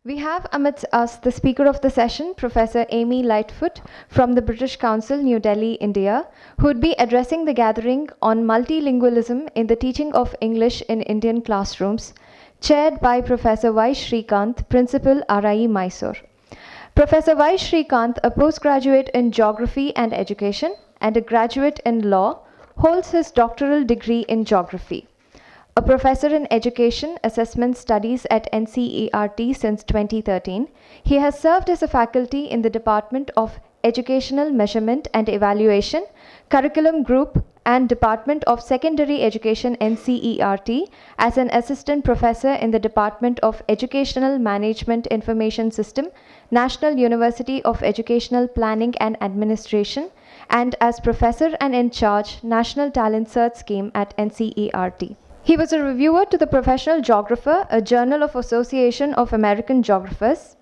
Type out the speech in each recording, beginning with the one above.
We have amidst us the speaker of the session, Professor Amy Lightfoot from the British Council, New Delhi, India, who would be addressing the gathering on multilingualism in the teaching of English in Indian classrooms, chaired by Professor Y. Srikanth, Principal, RIE Mysuru. Professor Y. Srikanth, a postgraduate in Geography and Education and a graduate in Law, holds his doctoral degree in Geography. A professor in Education Assessment Studies at NCERT since 2013, he has served as a faculty in the Department of Educational Measurement and Evaluation, Curriculum Group, and Department of Secondary Education NCERT as an assistant professor in the Department of Educational Management Information System, National University of Educational Planning and Administration, and as professor and in charge, National Talent Search Scheme at NCERT. He was a reviewer to the Professional Geographer, a journal of Association of American Geographers.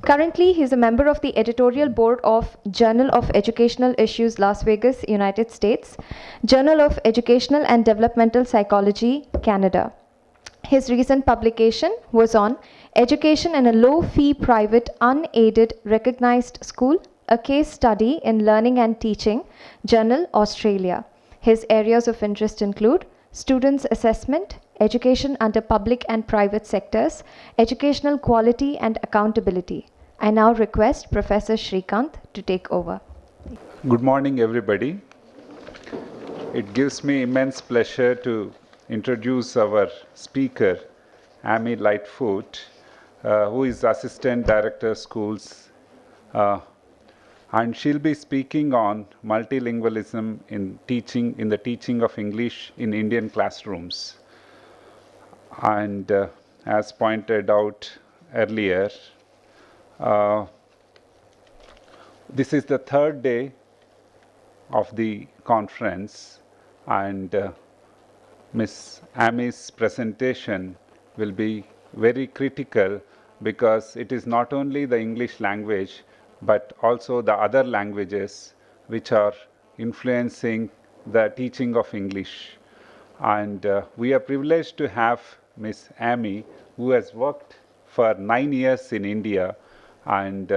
Currently, he is a member of the editorial board of Journal of Educational Issues, Las Vegas, United States, Journal of Educational and Developmental Psychology, Canada. His recent publication was on Education in a Low-Fee Private Unaided Recognized School, a Case Study in Learning and Teaching, Journal, Australia. His areas of interest include students' assessment, education under public and private sectors, educational quality and accountability. I now request Professor Srikanth to take over. Good morning, everybody. It gives me immense pleasure to introduce our speaker, Amy Lightfoot, who is Assistant Director Schools, and she'll be speaking on multilingualism in the teaching of English in Indian classrooms. And as pointed out earlier, this is the third day of the conference, and Ms. Amy's presentation will be very critical because it is not only the English language but also the other languages which are influencing the teaching of English. And we are privileged to have Ms. Amy, who has worked for 9 years in India, and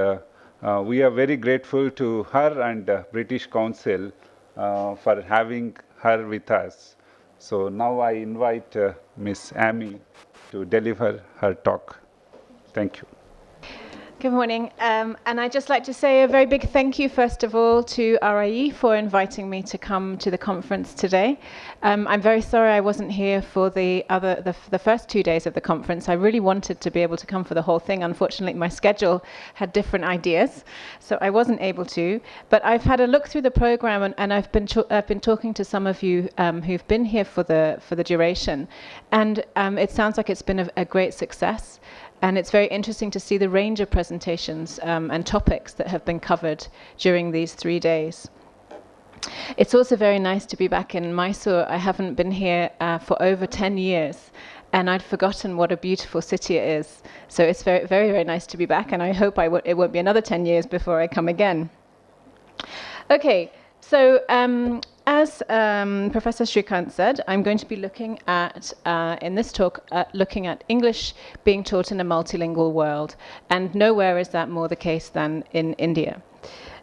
we are very grateful to her and British Council for having her with us. So now I invite Ms. Amy to deliver her talk. Thank you. Good morning, and I'd just like to say a very big thank you, first of all, to RIE for inviting me to come to the conference today. I'm very sorry I wasn't here for the first 2 days of the conference. I really wanted to be able to come for the whole thing. Unfortunately, my schedule had different ideas, so I wasn't able to. But I've had a look through the program, and I've been talking to some of you who've been here for the duration, and it sounds like it's been a great success. And it's very interesting to see the range of presentations and topics that have been covered during these 3 days. It's also very nice to be back in Mysuru. I haven't been here for over 10 years, and I'd forgotten what a beautiful city it is. So it's very, very, very nice to be back, and I hope it won't be another 10 years before I come again. Okay, so as Professor Srikanth said, I'm going to be looking at, in this talk, looking at English being taught in a multilingual world, and nowhere is that more the case than in India.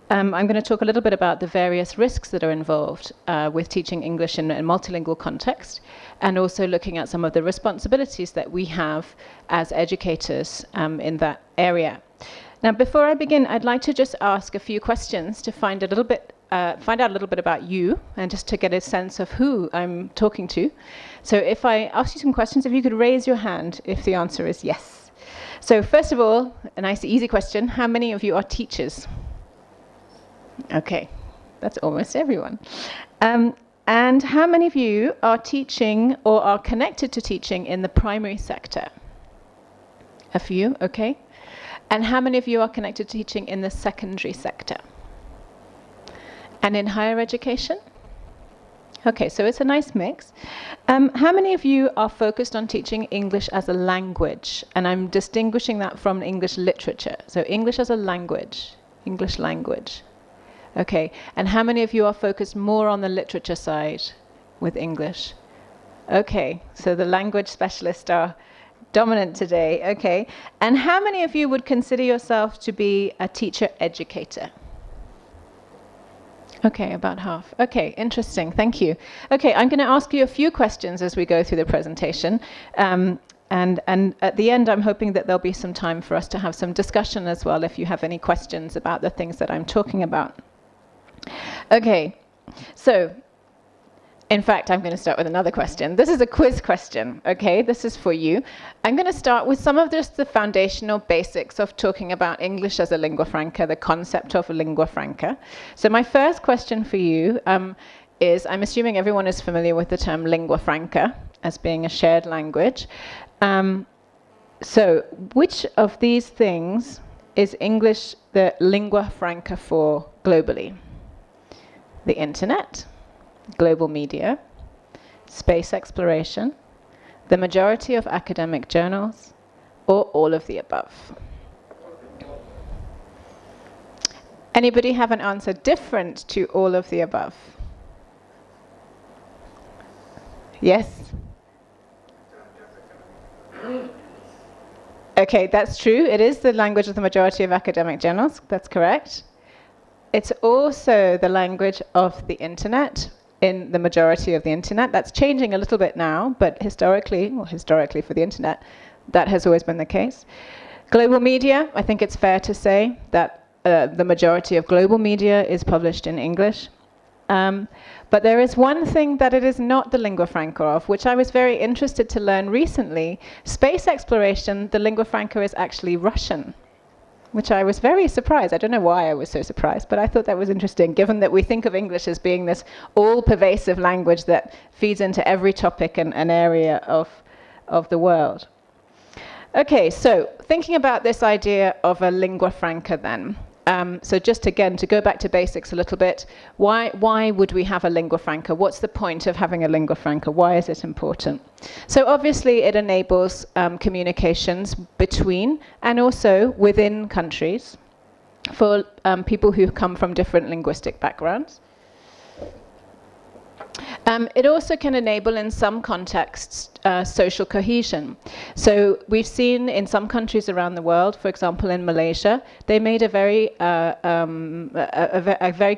I'm going to talk a little bit about the various risks that are involved with teaching English in a multilingual context, and also looking at some of the responsibilities that we have as educators in that area. Now, before I begin, I'd like to just ask a few questions to find out a little bit about you, and just to get a sense of who I'm talking to. So if I ask you some questions, if you could raise your hand if the answer is yes. So first of all, a nice easy question: how many of you are teachers? Okay, that's almost everyone. And how many of you are teaching or are connected to teaching in the primary sector? A few, okay. And how many of you are connected to teaching in the secondary sector? And in higher education? Okay, so it's a nice mix. How many of you are focused on teaching English as a language? And I'm distinguishing that from English literature. So English as a language, English language. Okay, and how many of you are focused more on the literature side with English? Okay, so the language specialists are Dominant today, okay. And how many of you would consider yourself to be a teacher educator? Okay, about half. Okay, interesting, thank you. Okay, I'm going to ask you a few questions as we go through the presentation. And at the end, I'm hoping that there'll be some time for us to have some discussion as well if you have any questions about the things that I'm talking about. Okay, so in fact, I'm going to start with another question. This is a quiz question, okay? This is for you. I'm going to start with some of just the foundational basics of talking about English as a lingua franca, the concept of a lingua franca. So my first question for you is, I'm assuming everyone is familiar with the term lingua franca as being a shared language. So which of these things is English the lingua franca for globally? The internet, global media, space exploration, the majority of academic journals, or all of the above? Anybody have an answer different to all of the above? Yes? Okay, that's true. It is the language of the majority of academic journals. That's correct. It's also the language of the internet in the majority of the internet. That's changing a little bit now, but historically for the internet, that has always been the case. Global media, I think it's fair to say that the majority of global media is published in English. But there is one thing that it is not the lingua franca of, which I was very interested to learn recently. Space exploration, the lingua franca is actually Russian, which I was very surprised. I don't know why I was so surprised, but I thought that was interesting, given that we think of English as being this all-pervasive language that feeds into every topic and an area of the world. Okay, so thinking about this idea of a lingua franca then. So just again, to go back to basics a little bit, why would we have a lingua franca? What's the point of having a lingua franca? Why is it important? So obviously it enables communications between and also within countries for people who come from different linguistic backgrounds. It also can enable, in some contexts, social cohesion. So we've seen in some countries around the world, for example in Malaysia, they made a very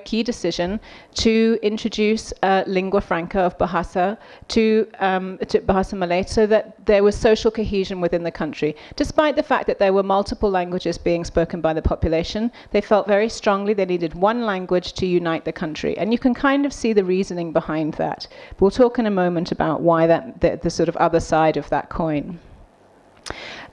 key decision to introduce lingua franca of Bahasa to Bahasa Malay, so that there was social cohesion within the country. Despite the fact that there were multiple languages being spoken by the population, they felt very strongly they needed one language to unite the country. And you can kind of see the reasoning behind that. We'll talk in a moment about why the sort of other side of that coin.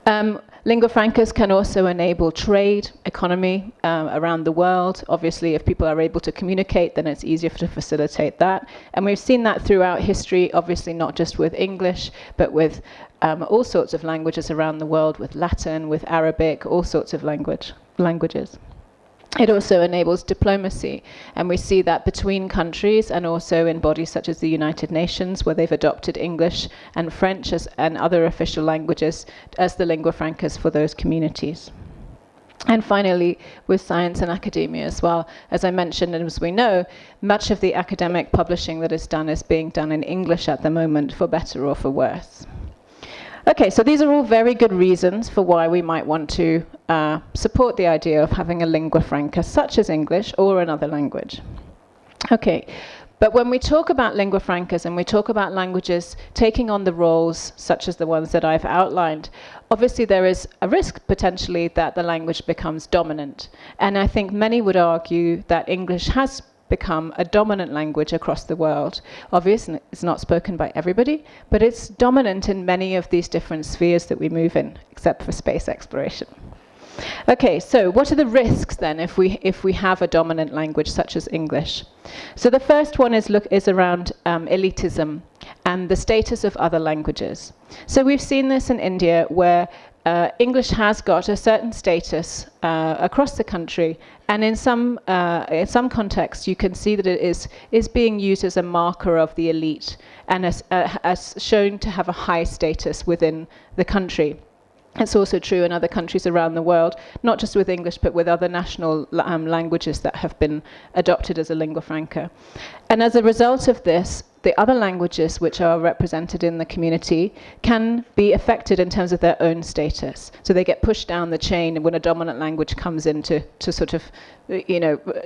Lingua francas can also enable trade, economy around the world. Obviously, if people are able to communicate, then it's easier to facilitate that. And we've seen that throughout history, obviously not just with English, but with all sorts of languages around the world, with Latin, with Arabic, all sorts of languages. It also enables diplomacy, and we see that between countries and also in bodies such as the United Nations, where they've adopted English and French and other official languages as the lingua francas for those communities. And finally, with science and academia as well. As I mentioned, and as we know, much of the academic publishing that is done is being done in English at the moment, for better or for worse. Okay, so these are all very good reasons for why we might want to support the idea of having a lingua franca, such as English or another language. Okay, but when we talk about lingua francas and we talk about languages taking on the roles such as the ones that I've outlined, obviously there is a risk potentially that the language becomes dominant. And I think many would argue that English has become a dominant language across the world. Obviously, it's not spoken by everybody, but it's dominant in many of these different spheres that we move in, except for space exploration. Okay, so what are the risks then if we have a dominant language such as English? So the first one is around elitism and the status of other languages. So we've seen this in India, where English has got a certain status across the country, and in some contexts you can see that it is being used as a marker of the elite and as shown to have a high status within the country. It's also true in other countries around the world, not just with English, but with other national languages that have been adopted as a lingua franca. And as a result of this, the other languages which are represented in the community can be affected in terms of their own status. So they get pushed down the chain when a dominant language comes in to sort of,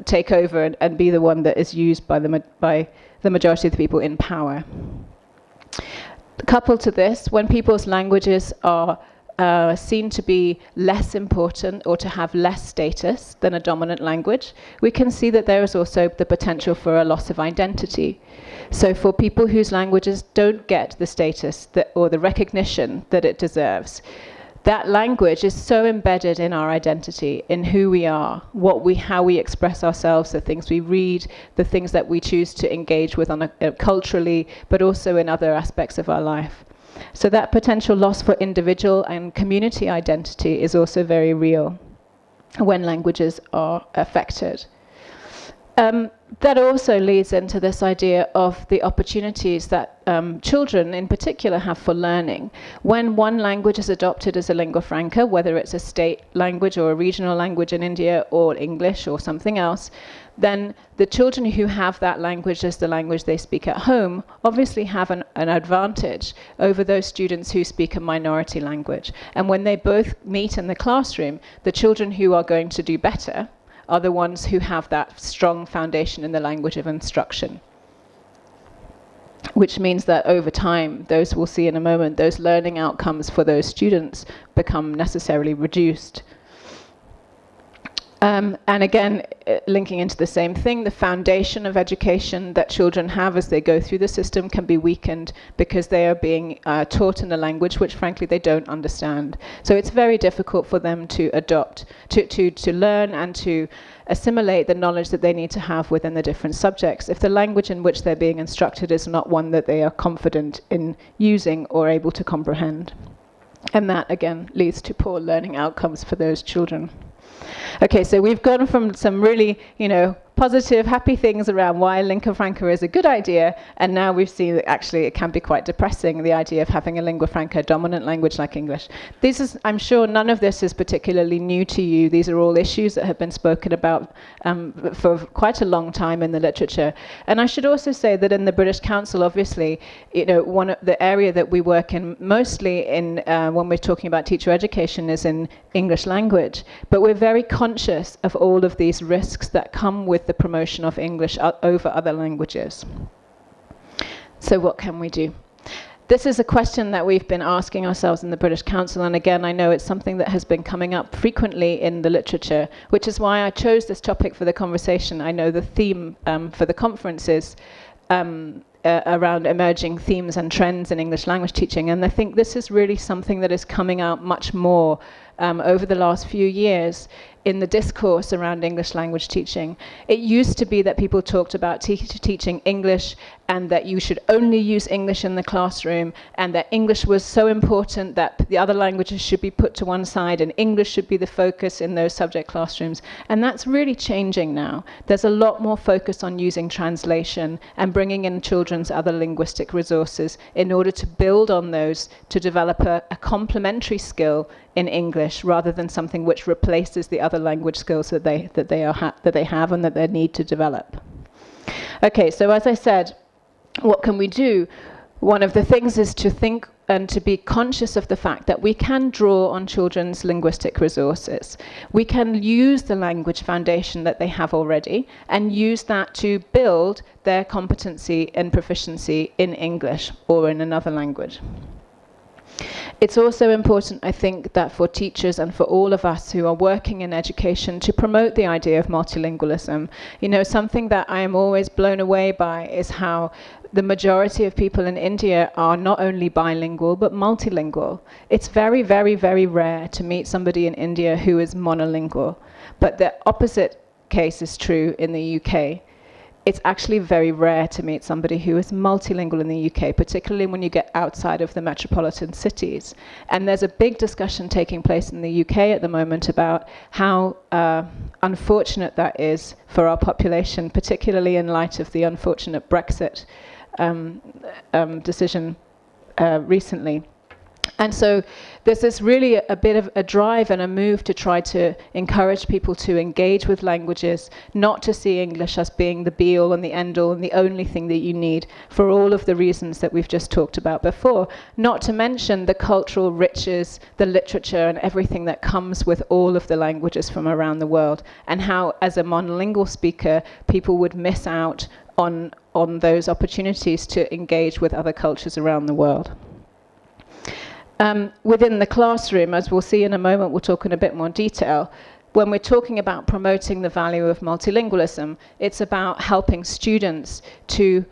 take over and be the one that is used by the majority of the people in power. Coupled to this, when people's languages are seen to be less important or to have less status than a dominant language, we can see that there is also the potential for a loss of identity. So for people whose languages don't get the status or the recognition that it deserves, that language is so embedded in our identity, in who we are, how we express ourselves, the things we read, the things that we choose to engage with culturally, but also in other aspects of our life. So that potential loss for individual and community identity is also very real when languages are affected. That also leads into this idea of the opportunities that children in particular have for learning. When one language is adopted as a lingua franca, whether it's a state language or a regional language in India or English or something else, then the children who have that language as the language they speak at home obviously have an advantage over those students who speak a minority language. And when they both meet in the classroom, the children who are going to do better are the ones who have that strong foundation in the language of instruction. Which means that over time, those we'll see in a moment, those learning outcomes for those students become necessarily reduced. And again, linking into the same thing, the foundation of education that children have as they go through the system can be weakened because they are being taught in a language which frankly they don't understand. So it's very difficult for them to adopt, to learn and to assimilate the knowledge that they need to have within the different subjects if the language in which they're being instructed is not one that they are confident in using or able to comprehend. And that again leads to poor learning outcomes for those children. Okay, so we've gone from some really, positive, happy things around why lingua franca is a good idea, and now we've seen that actually it can be quite depressing, the idea of having a lingua franca dominant language like English. I'm sure none of this is particularly new to you. These are all issues that have been spoken about for quite a long time in the literature. And I should also say that in the British Council, obviously, one of the area that we work in mostly in when we're talking about teacher education is in English language, but we're very conscious of all of these risks that come with the promotion of English over other languages. So what can we do? This is a question that we've been asking ourselves in the British Council, and again, I know it's something that has been coming up frequently in the literature, which is why I chose this topic for the conversation. I know the theme for the conference is around emerging themes and trends in English language teaching, and I think this is really something that is coming out much more over the last few years in the discourse around English language teaching. It used to be that people talked about teaching English and that you should only use English in the classroom, and that English was so important that the other languages should be put to one side and English should be the focus in those subject classrooms. And that's really changing now. There's a lot more focus on using translation and bringing in children's other linguistic resources in order to build on those to develop a complementary skill in English rather than something which replaces the other language skills that they have and that they need to develop. Okay, so as I said, what can we do? One of the things is to think and to be conscious of the fact that we can draw on children's linguistic resources. We can use the language foundation that they have already and use that to build their competency and proficiency in English or in another language. It's also important, I think, that for teachers and for all of us who are working in education to promote the idea of multilingualism. Something that I am always blown away by is how the majority of people in India are not only bilingual, but multilingual. It's very, very, very rare to meet somebody in India who is monolingual. But the opposite case is true in the UK. It's actually very rare to meet somebody who is multilingual in the UK, particularly when you get outside of the metropolitan cities. And there's a big discussion taking place in the UK at the moment about how unfortunate that is for our population, particularly in light of the unfortunate Brexit decision recently. And so there's this really a bit of a drive and a move to try to encourage people to engage with languages, not to see English as being the be-all and the end-all and the only thing that you need for all of the reasons that we've just talked about before, not to mention the cultural riches, the literature and everything that comes with all of the languages from around the world, and how, as a monolingual speaker, people would miss out on those opportunities to engage with other cultures around the world. Within the classroom, as we'll see in a moment, we'll talk in a bit more detail, when we're talking about promoting the value of multilingualism, it's about helping students to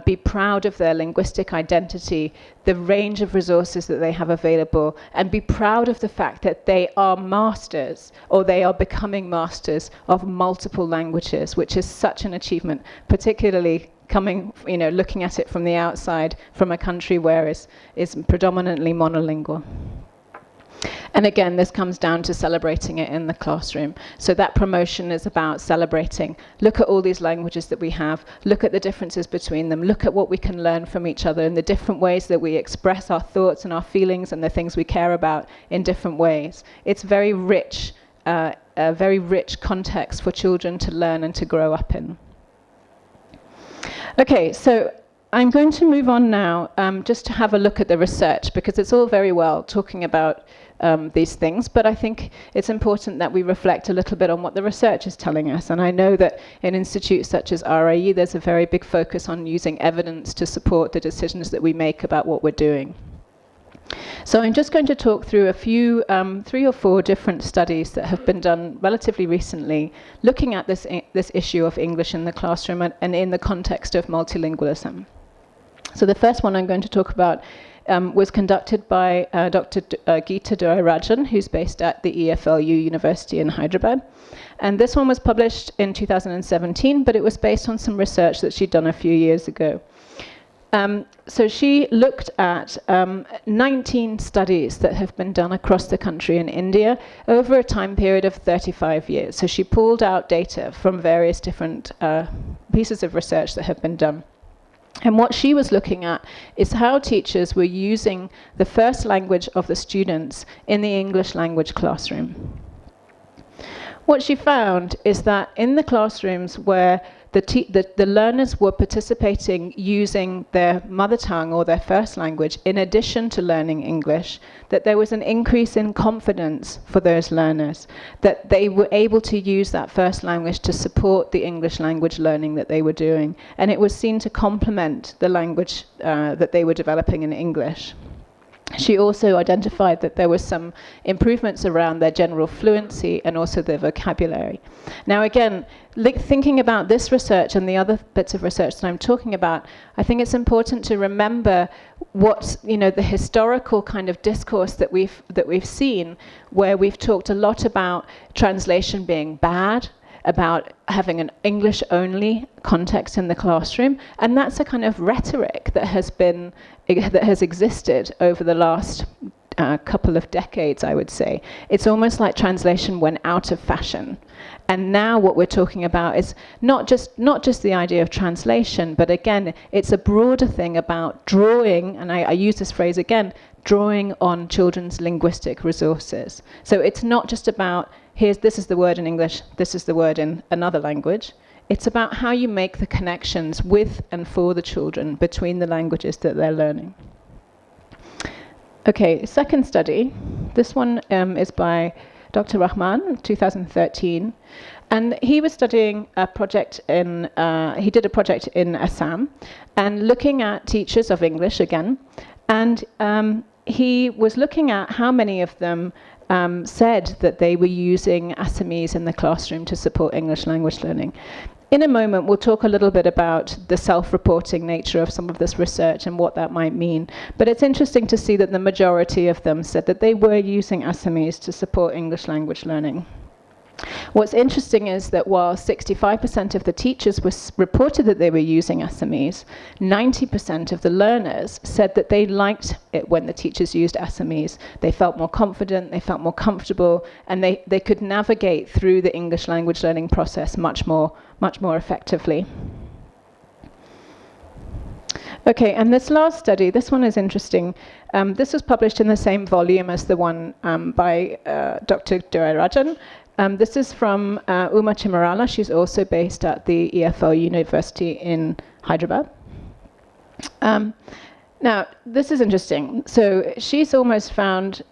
be proud of their linguistic identity, the range of resources that they have available, and be proud of the fact that they are masters, or they are becoming masters of multiple languages, which is such an achievement, particularly coming, looking at it from the outside, from a country where is predominantly monolingual. And again, this comes down to celebrating it in the classroom. So that promotion is about celebrating. Look at all these languages that we have. Look at the differences between them. Look at what we can learn from each other and the different ways that we express our thoughts and our feelings and the things we care about in different ways. It's very rich, a very rich context for children to learn and to grow up in. Okay, so I'm going to move on now just to have a look at the research, because it's all very well talking about these things, but I think it's important that we reflect a little bit on what the research is telling us. And I know that in institutes such as RIE, there's a very big focus on using evidence to support the decisions that we make about what we're doing. So I'm just going to talk through a few, 3 or 4 different studies that have been done relatively recently, looking at this issue of English in the classroom and in the context of multilingualism. So the first one I'm going to talk about was conducted by Dr. Geeta Dorairajan, who's based at the EFLU University in Hyderabad. And this one was published in 2017, but it was based on some research that she'd done a few years ago. So she looked at 19 studies that have been done across the country in India over a time period of 35 years. So she pulled out data from various different pieces of research that have been done. And what she was looking at is how teachers were using the first language of the students in the English language classroom. What she found is that in the classrooms where the learners were participating using their mother tongue or their first language in addition to learning English, that there was an increase in confidence for those learners, that they were able to use that first language to support the English language learning that they were doing. And it was seen to complement the language that they were developing in English. She also identified that there were some improvements around their general fluency and also their vocabulary. Now again, thinking about this research and the other bits of research that I'm talking about, I think it's important to remember what, the historical kind of discourse that we've seen, where we've talked a lot about translation being bad, about having an English-only context in the classroom, and that's a kind of rhetoric that has existed over the last couple of decades, I would say. It's almost like translation went out of fashion, and now what we're talking about is not just the idea of translation, but again, it's a broader thing about drawing, and I use this phrase again, drawing on children's linguistic resources. So it's not just about this is the word in English, this is the word in another language. It's about how you make the connections with and for the children between the languages that they're learning. Okay, second study. This one is by Dr. Rahman, 2013. And he was studying a project he did a project in Assam, and looking at teachers of English again. And he was looking at how many of them said that they were using Assamese in the classroom to support English language learning. In a moment, we'll talk a little bit about the self-reporting nature of some of this research and what that might mean. But it's interesting to see that the majority of them said that they were using Assamese to support English language learning. What's interesting is that while 65% of the teachers reported that they were using Assamese, 90% of the learners said that they liked it when the teachers used Assamese. They felt more confident, they felt more comfortable, and they could navigate through the English language learning process much more effectively. Okay, and this last study, this one is interesting. This was published in the same volume as the one by Dr. Dorairajan. This is from Uma Chimarala. She's also based at the EFL University in Hyderabad. Now, this is interesting. So she's almost found,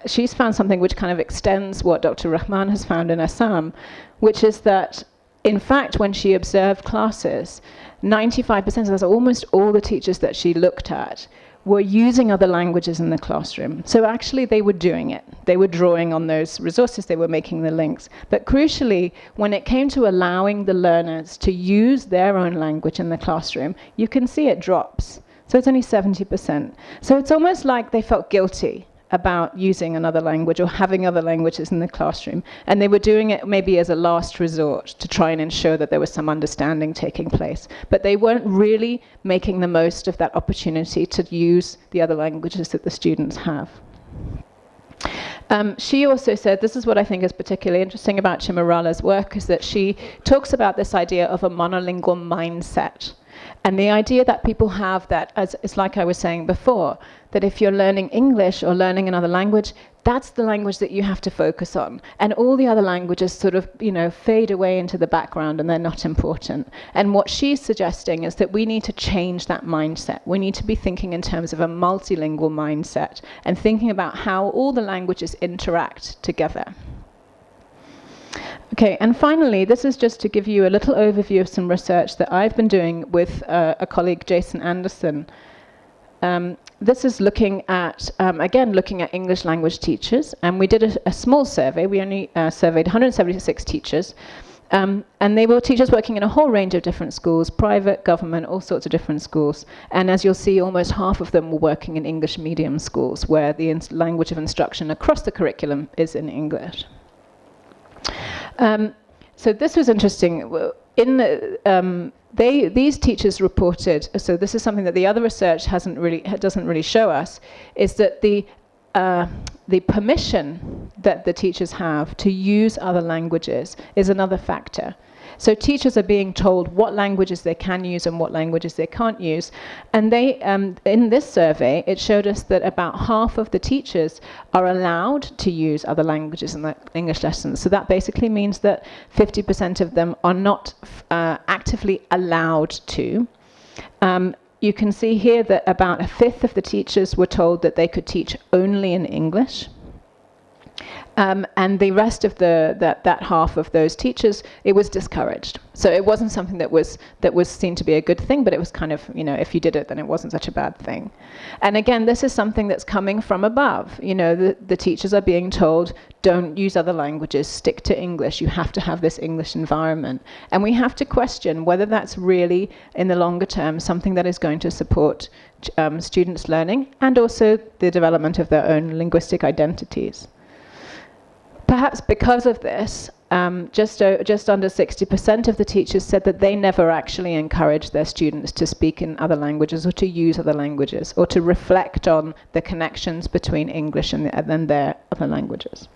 she's found something which kind of extends what Dr. Rahman has found in Assam, which is that, in fact, when she observed classes, 95%, that's almost all the teachers that she looked at, were using other languages in the classroom. So actually they were doing it. They were drawing on those resources, they were making the links. But crucially, when it came to allowing the learners to use their own language in the classroom, you can see it drops. So it's only 70%. So it's almost like they felt guilty about using another language or having other languages in the classroom. And they were doing it maybe as a last resort to try and ensure that there was some understanding taking place. But they weren't really making the most of that opportunity to use the other languages that the students have. She also said, this is what I think is particularly interesting about Chimarala's work, is that she talks about this idea of a monolingual mindset. And the idea that people have that, as it's like I was saying before, that if you're learning English or learning another language, that's the language that you have to focus on. And all the other languages sort of, fade away into the background and they're not important. And what she's suggesting is that we need to change that mindset. We need to be thinking in terms of a multilingual mindset and thinking about how all the languages interact together. Okay, and finally, this is just to give you a little overview of some research that I've been doing with a colleague, Jason Anderson. This is looking at, again, looking at English language teachers, and we did a small survey. We only surveyed 176 teachers, and they were teachers working in a whole range of different schools, private, government, all sorts of different schools. And as you'll see, almost half of them were working in English medium schools, where the language of instruction across the curriculum is in English. So this was interesting. These teachers reported, so this is something that the other research doesn't really show us, is that the permission that the teachers have to use other languages is another factor. So teachers are being told what languages they can use and what languages they can't use. And they, in this survey, it showed us that about half of the teachers are allowed to use other languages in the English lessons. So that basically means that 50% of them are not actively allowed to. You can see here that about a fifth of the teachers were told that they could teach only in English. And the rest of that half of those teachers, it was discouraged. So it wasn't something that was seen to be a good thing, but it was kind of, if you did it, then it wasn't such a bad thing. And again, this is something that's coming from above. The teachers are being told, don't use other languages, stick to English. You have to have this English environment. And we have to question whether that's really, in the longer term, something that is going to support students' learning and also the development of their own linguistic identities. Perhaps because of this, just under 60% of the teachers said that they never actually encouraged their students to speak in other languages or to use other languages or to reflect on the connections between English and their other languages.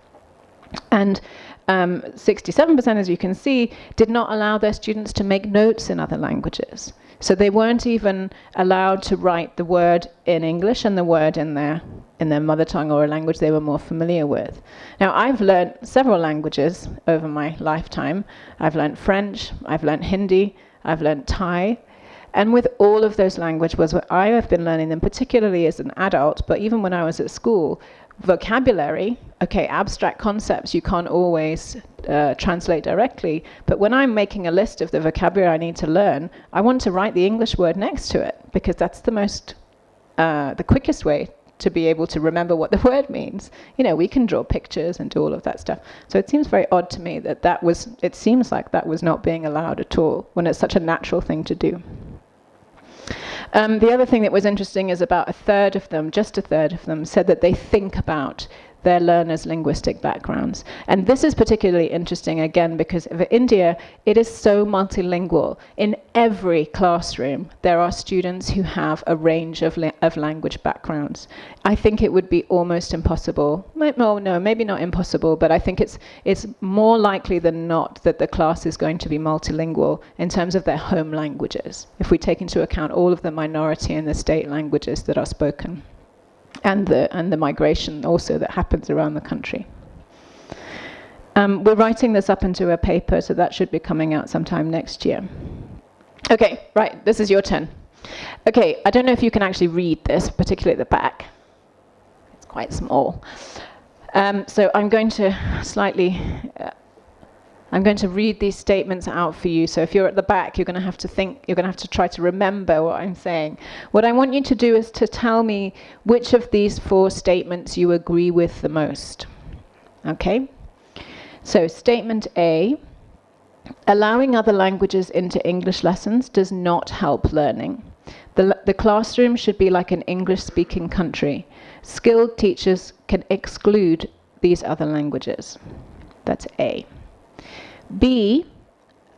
And 67%, as you can see, did not allow their students to make notes in other languages. So they weren't even allowed to write the word in English and the word in their mother tongue or a language they were more familiar with. Now, I've learned several languages over my lifetime. I've learned French, I've learned Hindi, I've learned Thai. And with all of those languages, I have been learning them, particularly as an adult, but even when I was at school, vocabulary, okay, abstract concepts you can't always translate directly, but when I'm making a list of the vocabulary I need to learn, I want to write the English word next to it, because that's the quickest way to be able to remember what the word means. We can draw pictures and do all of that stuff. So it seems very odd to me it seems like that was not being allowed at all, when it's such a natural thing to do. The other thing that was interesting is about just a third of them said that they think about their learners' linguistic backgrounds. And this is particularly interesting, again, because for India, it is so multilingual. In every classroom, there are students who have a range of language backgrounds. I think it would be almost impossible, no, maybe not impossible, but I think it's more likely than not that the class is going to be multilingual in terms of their home languages, if we take into account all of the minority and the state languages that are spoken, and the migration also that happens around the country. We're writing this up into a paper, so that should be coming out sometime next year. Okay, right, this is your turn. Okay, I don't know if you can actually read this, particularly at the back. It's quite small. So I'm going to read these statements out for you. So if you're at the back, you're going to have to try to remember what I'm saying. What I want you to do is to tell me which of these 4 statements you agree with the most. Okay? So statement A, allowing other languages into English lessons does not help learning. The classroom should be like an English-speaking country. Skilled teachers can exclude these other languages. That's A. B,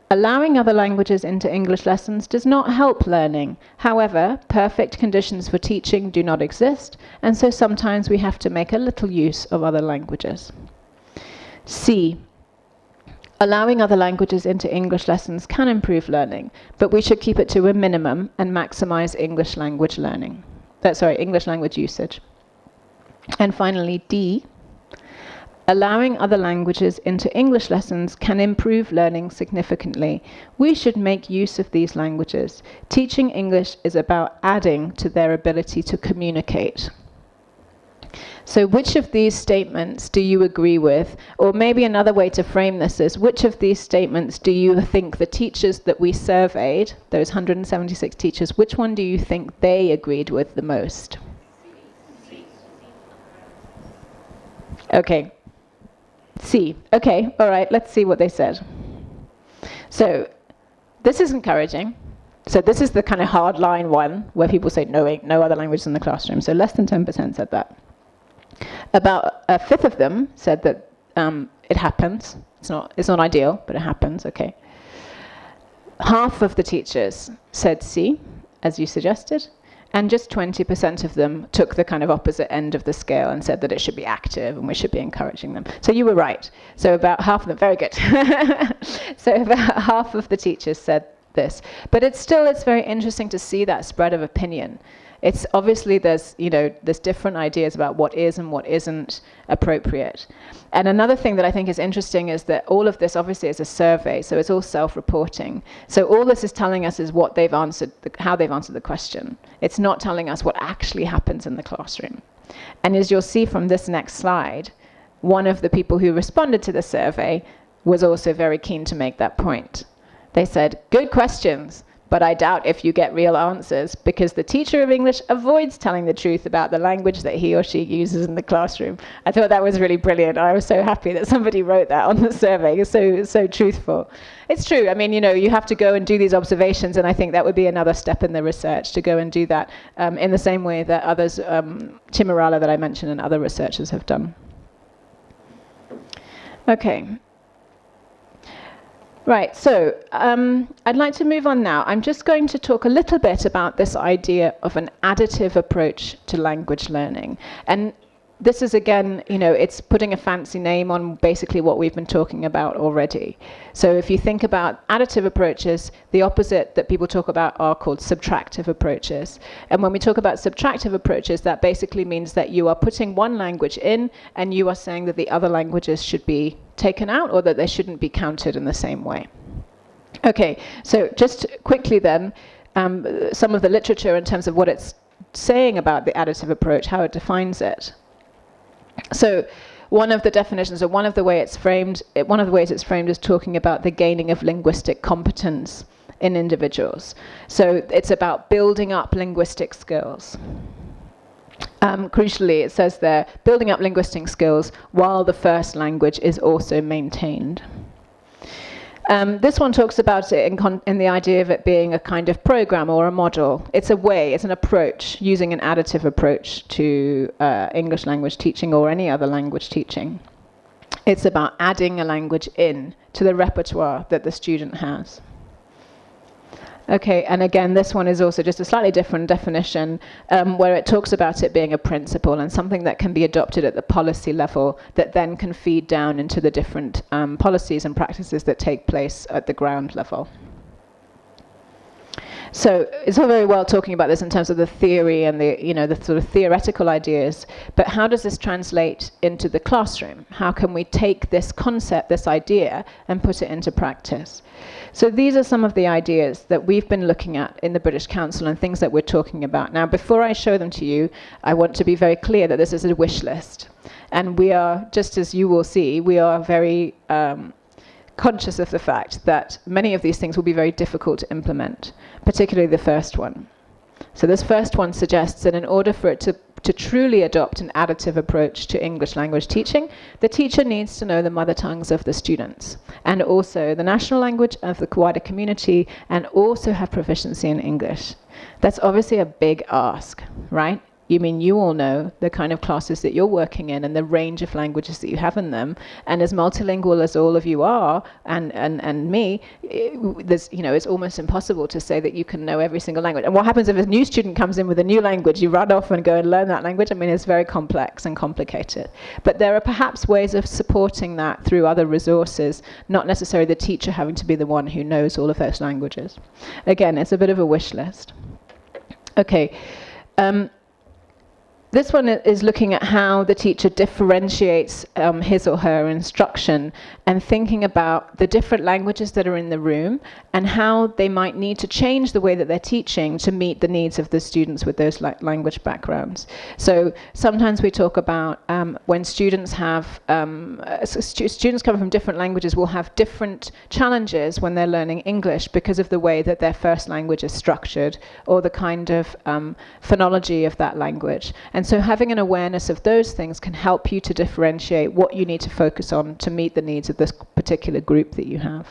allowing other languages into English lessons does not help learning. However, perfect conditions for teaching do not exist, and so sometimes we have to make a little use of other languages. C, allowing other languages into English lessons can improve learning, but we should keep it to a minimum and maximize English language learning. English language usage. And finally, D, allowing other languages into English lessons can improve learning significantly. We should make use of these languages. Teaching English is about adding to their ability to communicate. So which of these statements do you agree with? Or maybe another way to frame this is, which of these statements do you think the teachers that we surveyed, those 176 teachers, which one do you think they agreed with the most? Okay. C. Okay, all right, let's see what they said. So this is encouraging. So this is the kind of hard line one where people say no other languages in the classroom. So less than 10% said that. About a fifth of them said that it happens. It's not ideal, but it happens, okay. Half of the teachers said C, as you suggested. And just 20% of them took the kind of opposite end of the scale and said that it should be active and we should be encouraging them. So you were right. So about half of them, very good. So about half of the teachers said this. But it's very interesting to see that spread of opinion. It's obviously there's different ideas about what is and what isn't appropriate. And another thing that I think is interesting is that all of this obviously is a survey, so it's all self-reporting. So all this is telling us is what they've answered, how they've answered the question. It's not telling us what actually happens in the classroom. And as you'll see from this next slide, one of the people who responded to the survey was also very keen to make that point. They said, good questions, but I doubt if you get real answers because the teacher of English avoids telling the truth about the language that he or she uses in the classroom. I thought that was really brilliant. I was so happy that somebody wrote that on the survey. It's so truthful. It's true. I mean, you have to go and do these observations, and I think that would be another step in the research to go and do that in the same way that others, Chimarala that I mentioned and other researchers have done. Okay. Right, so I'd like to move on now. I'm just going to talk a little bit about this idea of an additive approach to language learning. And this is, again, it's putting a fancy name on basically what we've been talking about already. So if you think about additive approaches, the opposite that people talk about are called subtractive approaches. And when we talk about subtractive approaches, that basically means that you are putting one language in and you are saying that the other languages should be taken out or that they shouldn't be counted in the same way. Okay, so just quickly then, some of the literature in terms of what it's saying about the additive approach, how it defines it. So one of the definitions, or one of the ways it's framed is talking about the gaining of linguistic competence in individuals. So it's about building up linguistic skills. Crucially, it says there, building up linguistic skills while the first language is also maintained. This one talks about it in the idea of it being a kind of program or a model. It's a way, it's an approach, using an additive approach to English language teaching or any other language teaching. It's about adding a language in to the repertoire that the student has. Okay, and again, this one is also just a slightly different definition, where it talks about it being a principle and something that can be adopted at the policy level that then can feed down into the different policies and practices that take place at the ground level. So it's all very well talking about this in terms of the theory and the, the sort of theoretical ideas, but how does this translate into the classroom? How can we take this concept, this idea, and put it into practice? So these are some of the ideas that we've been looking at in the British Council and things that we're talking about. Now, before I show them to you, I want to be very clear that this is a wish list. And we are, just as you will see, we are very conscious of the fact that many of these things will be very difficult to implement, particularly the first one. So this first one suggests that in order for it to truly adopt an additive approach to English language teaching, the teacher needs to know the mother tongues of the students and also the national language of the wider community, and also have proficiency in English. That's obviously a big ask, right? You all know the kind of classes that you're working in and the range of languages that you have in them. And as multilingual as all of you are, and me, it's almost impossible to say that you can know every single language. And what happens if a new student comes in with a new language? You run off and go and learn that language. It's very complex and complicated. But there are perhaps ways of supporting that through other resources, not necessarily the teacher having to be the one who knows all of those languages. Again, it's a bit of a wish list. Okay. This one is looking at how the teacher differentiates his or her instruction and thinking about the different languages that are in the room and how they might need to change the way that they're teaching to meet the needs of the students with those language backgrounds. So sometimes we talk about when students have, students coming from different languages will have different challenges when they're learning English because of the way that their first language is structured or the kind of phonology of that language. And so having an awareness of those things can help you to differentiate what you need to focus on to meet the needs of this particular group that you have.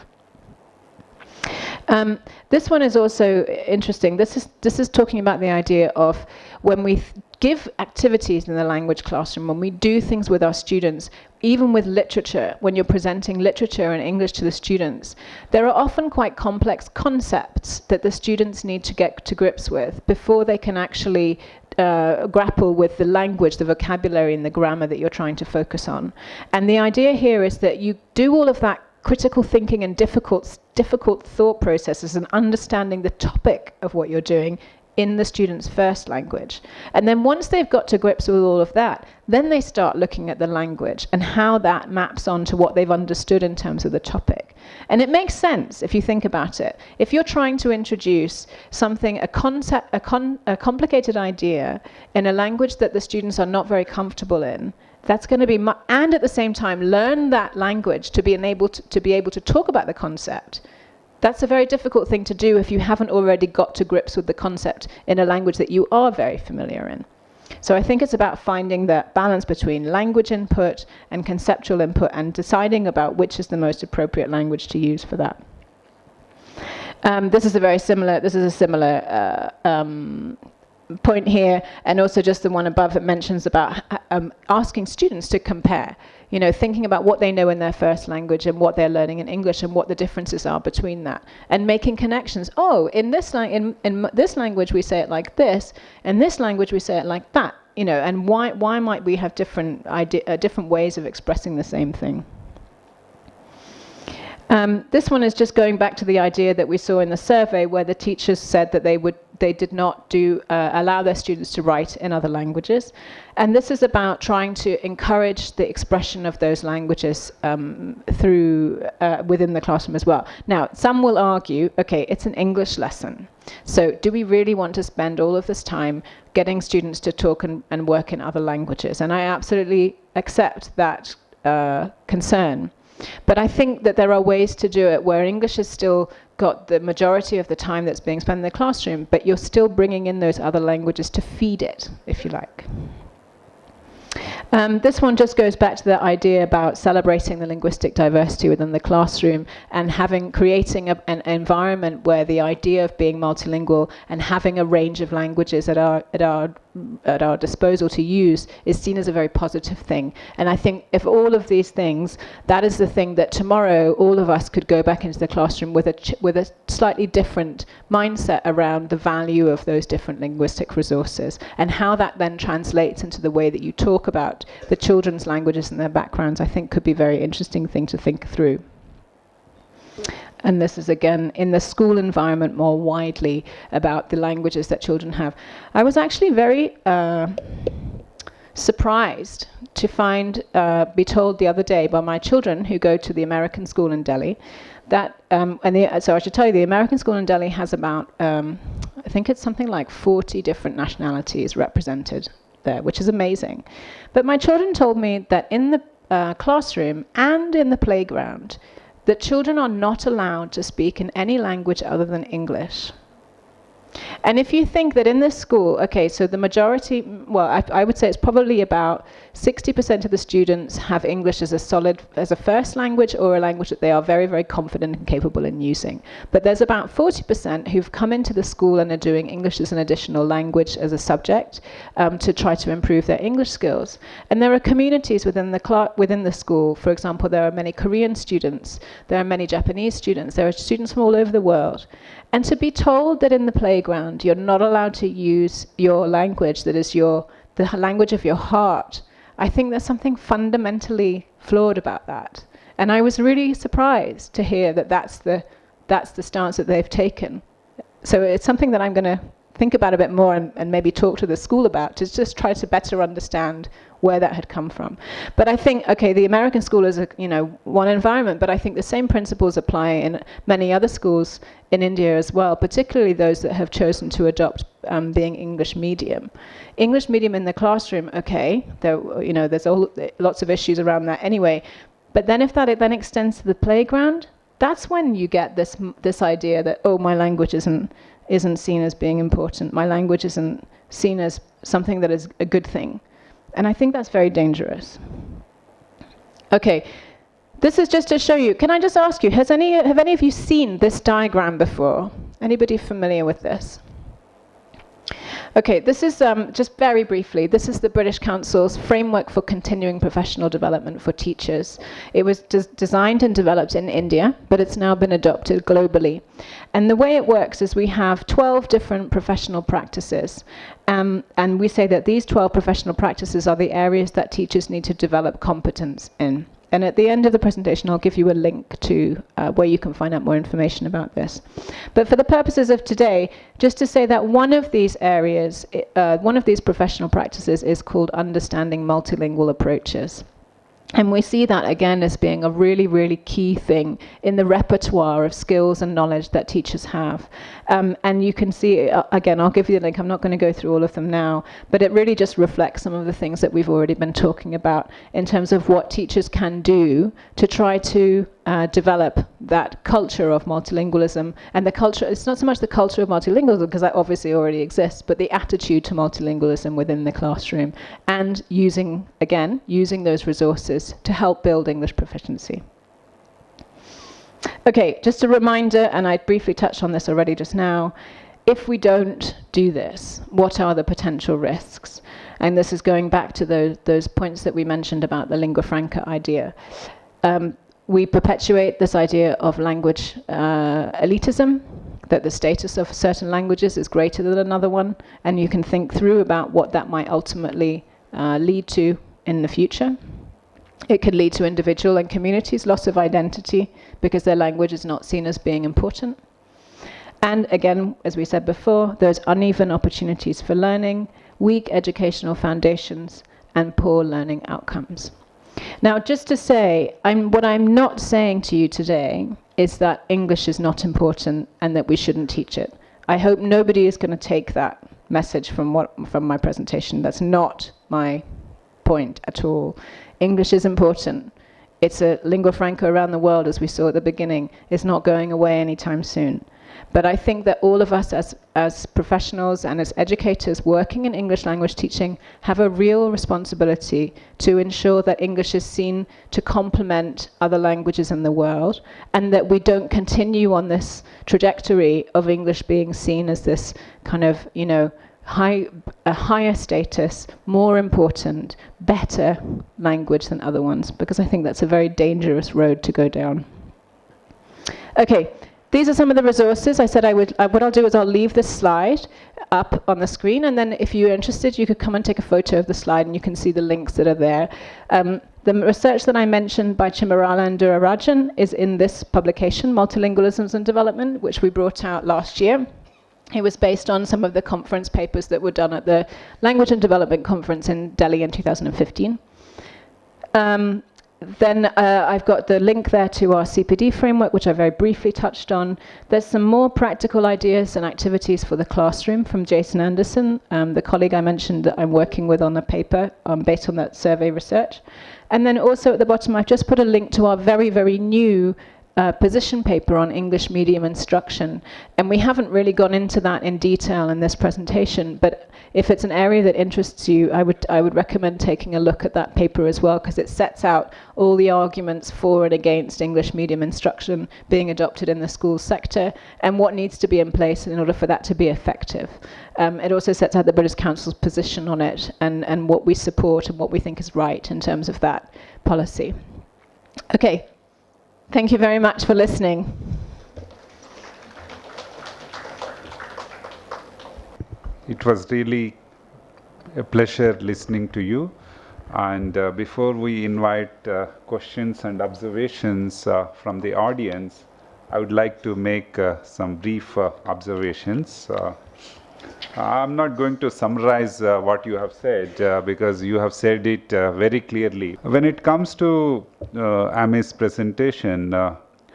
This one is also interesting. This is talking about the idea of when we give activities in the language classroom, when we do things with our students, even with literature, when you're presenting literature in English to the students, there are often quite complex concepts that the students need to get to grips with before they can actually grapple with the language, the vocabulary and the grammar that you're trying to focus on. And the idea here is that you do all of that critical thinking and difficult thought processes and understanding the topic of what you're doing in the student's first language. And then once they've got to grips with all of that, then they start looking at the language and how that maps onto what they've understood in terms of the topic. And it makes sense if you think about it. If you're trying to introduce something, a concept, a complicated idea in a language that the students are not very comfortable in, that's going to be, and at the same time learn that language to be able to talk about the concept. That's a very difficult thing to do if you haven't already got to grips with the concept in a language that you are very familiar in. So I think it's about finding that balance between language input and conceptual input and deciding about which is the most appropriate language to use for that. This is a similar point here, and also just the one above that mentions about asking students to compare, thinking about what they know in their first language and what they're learning in English and what the differences are between that, and making connections. Oh, in this language we say it like this, in this language we say it like that, and why might we have different ways of expressing the same thing? This one is just going back to the idea that we saw in the survey where the teachers said that they did not allow their students to write in other languages. And this is about trying to encourage the expression of those languages within the classroom as well. Now, some will argue, okay, it's an English lesson. So do we really want to spend all of this time getting students to talk and work in other languages? And I absolutely accept that concern. But I think that there are ways to do it where English has still got the majority of the time that's being spent in the classroom, but you're still bringing in those other languages to feed it, if you like. This one just goes back to the idea about celebrating the linguistic diversity within the classroom and creating an environment where the idea of being multilingual and having a range of languages at our disposal to use is seen as a very positive thing. And I think if all of these things, that is the thing that tomorrow all of us could go back into the classroom with a slightly different mindset around the value of those different linguistic resources, and how that then translates into the way that you talk about the children's languages and their backgrounds, I think could be a very interesting thing to think through. And this is, again, in the school environment more widely about the languages that children have. I was actually very surprised to be told the other day by my children who go to the American school in Delhi that, so I should tell you, the American school in Delhi has about, I think it's something like 40 different nationalities represented there, which is amazing. But my children told me that in the classroom and in the playground, that children are not allowed to speak in any language other than English. And if you think that in this school, okay, so the majority, well, I would say it's probably about 60% of the students have English as a first language, or a language that they are very, very confident and capable in using. But there's about 40% who've come into the school and are doing English as an additional language as a subject to try to improve their English skills. And there are communities within the school. For example, there are many Korean students, there are many Japanese students, there are students from all over the world. And to be told that in the playground you're not allowed to use your language that is the language of your heart, I think there's something fundamentally flawed about that. And I was really surprised to hear that that's the stance that they've taken. So it's something that I'm going to think about a bit more and maybe talk to the school about, to just try to better understand where that had come from. But I think, okay, the American school is one environment, but I think the same principles apply in many other schools in India as well, particularly those that have chosen to adopt being English medium. English medium in the classroom, okay, there's lots of issues around that anyway, but then if that then extends to the playground, that's when you get this idea that, oh, my language isn't seen as being important. My language isn't seen as something that is a good thing. And I think that's very dangerous. Okay, this is just to show you. Can I just ask you, have any of you seen this diagram before? Anybody familiar with this? Okay, this is, just very briefly, this is the British Council's Framework for Continuing Professional Development for Teachers. It was designed and developed in India, but it's now been adopted globally. And the way it works is we have 12 different professional practices. And we say that these 12 professional practices are the areas that teachers need to develop competence in. And at the end of the presentation, I'll give you a link to where you can find out more information about this. But for the purposes of today, just to say that one of these areas, one of these professional practices is called understanding multilingual approaches. And we see that again as being a really, really key thing in the repertoire of skills and knowledge that teachers have. And you can see, again, I'll give you the link, I'm not going to go through all of them now, but it really just reflects some of the things that we've already been talking about in terms of what teachers can do to try to develop that culture of multilingualism. And the culture, it's not so much the culture of multilingualism, because that obviously already exists, but the attitude to multilingualism within the classroom, and using those resources to help build English proficiency. Okay, just a reminder, and I briefly touched on this already just now, if we don't do this, what are the potential risks? And this is going back to those points that we mentioned about the lingua franca idea. We perpetuate this idea of language elitism, that the status of certain languages is greater than another one, and you can think through about what that might ultimately lead to in the future. It could lead to individual and communities' loss of identity because their language is not seen as being important. And again, as we said before, there's uneven opportunities for learning, weak educational foundations, and poor learning outcomes. Now, just to say, what I'm not saying to you today is that English is not important and that we shouldn't teach it. I hope nobody is going to take that message from my presentation. That's not my point at all. English is important. It's a lingua franca around the world, as we saw at the beginning. It's not going away anytime soon. But I think that all of us as professionals and as educators working in English language teaching have a real responsibility to ensure that English is seen to complement other languages in the world, and that we don't continue on this trajectory of English being seen as this kind of, you know, a higher status, more important, better language than other ones, because I think that's a very dangerous road to go down. Okay, these are some of the resources. I said I would, what I'll do is I'll leave this slide up on the screen, and then if you're interested, you could come and take a photo of the slide and you can see the links that are there. The research that I mentioned by Chimarala and Durarajan is in this publication, Multilingualism and Development, which we brought out last year. It was based on some of the conference papers that were done at the Language and Development Conference in Delhi in 2015. Then I've got the link there to our CPD framework, which I very briefly touched on. There's some more practical ideas and activities for the classroom from Jason Anderson, the colleague I mentioned that I'm working with on a paper based on that survey research. And then also at the bottom, I've just put a link to our very, very new position paper on English medium instruction. And we haven't really gone into that in detail in this presentation, but if it's an area that interests you, I would recommend taking a look at that paper as well, because it sets out all the arguments for and against English medium instruction being adopted in the school sector and what needs to be in place in order for that to be effective. It also sets out the British Council's position on it and what we support and what we think is right in terms of that policy. Okay. Thank you very much for listening. It was really a pleasure listening to you. And before we invite questions and observations from the audience, I would like to make some brief observations. I'm not going to summarize what you have said because you have said it very clearly. When it comes to Amy's presentation,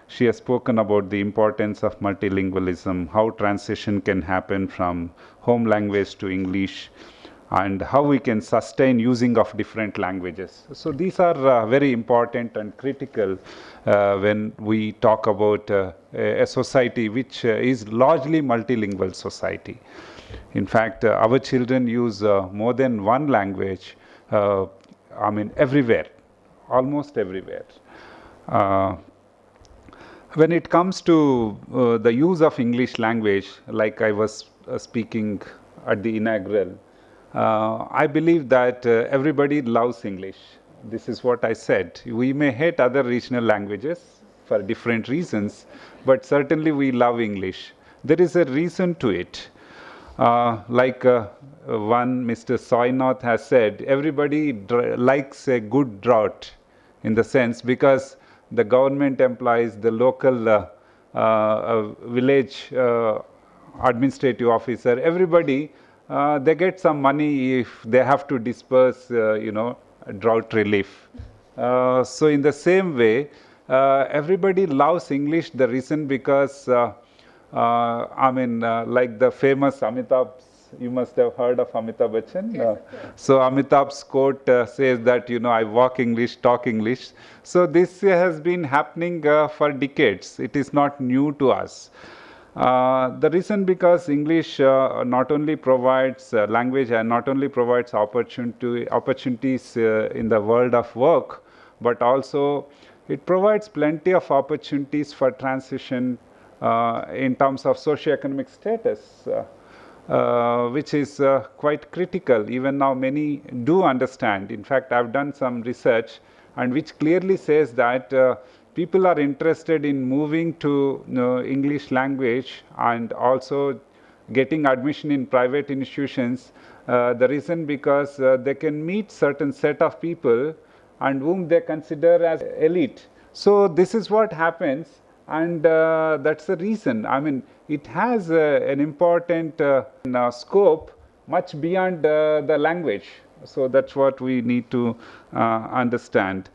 she has spoken about the importance of multilingualism, how transition can happen from home language to English, and how we can sustain using of different languages. So these are very important and critical when we talk about a society which is largely multilingual society. In fact, our children use more than one language, I mean everywhere, almost everywhere. When it comes to the use of English language, like I was speaking at the inaugural, I believe that everybody loves English. This is what I said. We may hate other regional languages for different reasons, but certainly we love English. There is a reason to it. Like one Mr. Soynath has said, everybody likes a good drought, in the sense because the government employees, the local village administrative officer, everybody, they get some money if they have to disperse, drought relief. So in the same way, everybody loves English. The reason because like the famous Amitabh, you must have heard of Amitabh Bachchan. Yes, so Amitabh's quote says that, I walk English, talk English. So this has been happening for decades. It is not new to us. The reason because English not only provides language and not only provides opportunities in the world of work, but also it provides plenty of opportunities for transition in terms of socioeconomic status, which is quite critical. Even now many do understand. In fact, I've done some research and which clearly says that people are interested in moving to English language and also getting admission in private institutions. The reason because they can meet certain set of people and whom they consider as elite. So this is what happens. And that's the reason. I mean, it has an important scope much beyond the language. So that's what we need to understand.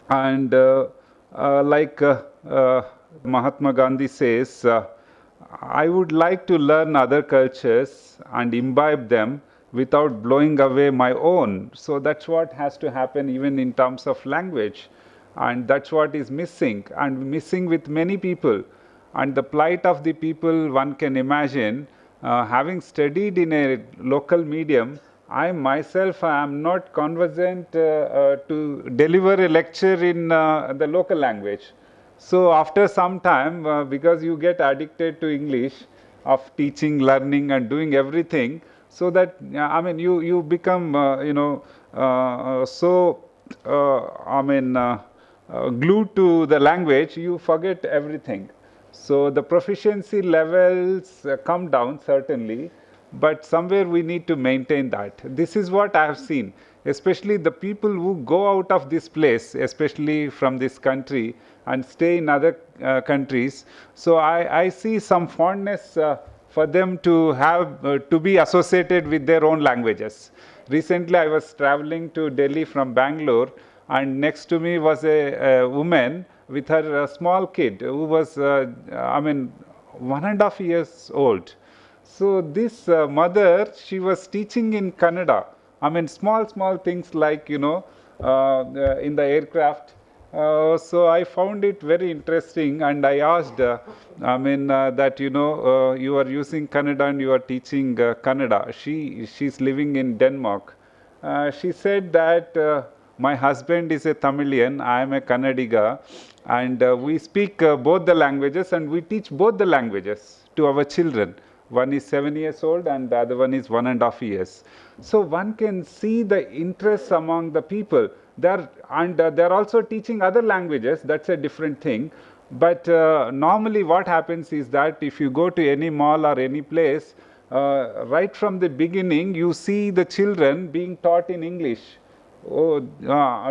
And like Mahatma Gandhi says, I would like to learn other cultures and imbibe them without blowing away my own. So that's what has to happen even in terms of language. And that's what is missing, and missing with many people. and the plight of the people one can imagine. Having studied in a local medium, I myself am not conversant to deliver a lecture in the local language. So after some time, because you get addicted to English, of teaching, learning, and doing everything, so that I mean you become glued to the language, you forget everything. So the proficiency levels come down certainly, but somewhere we need to maintain that. This is what I have seen, especially the people who go out of this place, especially from this country, and stay in other countries. So I see some fondness for them to have to be associated with their own languages. Recently I was traveling to Delhi from Bangalore, and next to me was a woman with her small kid who was 1.5 years old. So this mother, she was teaching in Kannada. I mean, small things like, in the aircraft. So I found it very interesting, and I asked, that you are using Kannada and you are teaching Kannada. She's living in Denmark. She said that my husband is a Tamilian, I am a Kannadiga, and we speak both the languages, and we teach both the languages to our children. One is 7 years old and the other one is 1.5 years. So one can see the interest among the people. They're also teaching other languages, that's a different thing. But normally what happens is that if you go to any mall or any place, right from the beginning you see the children being taught in English. Oh,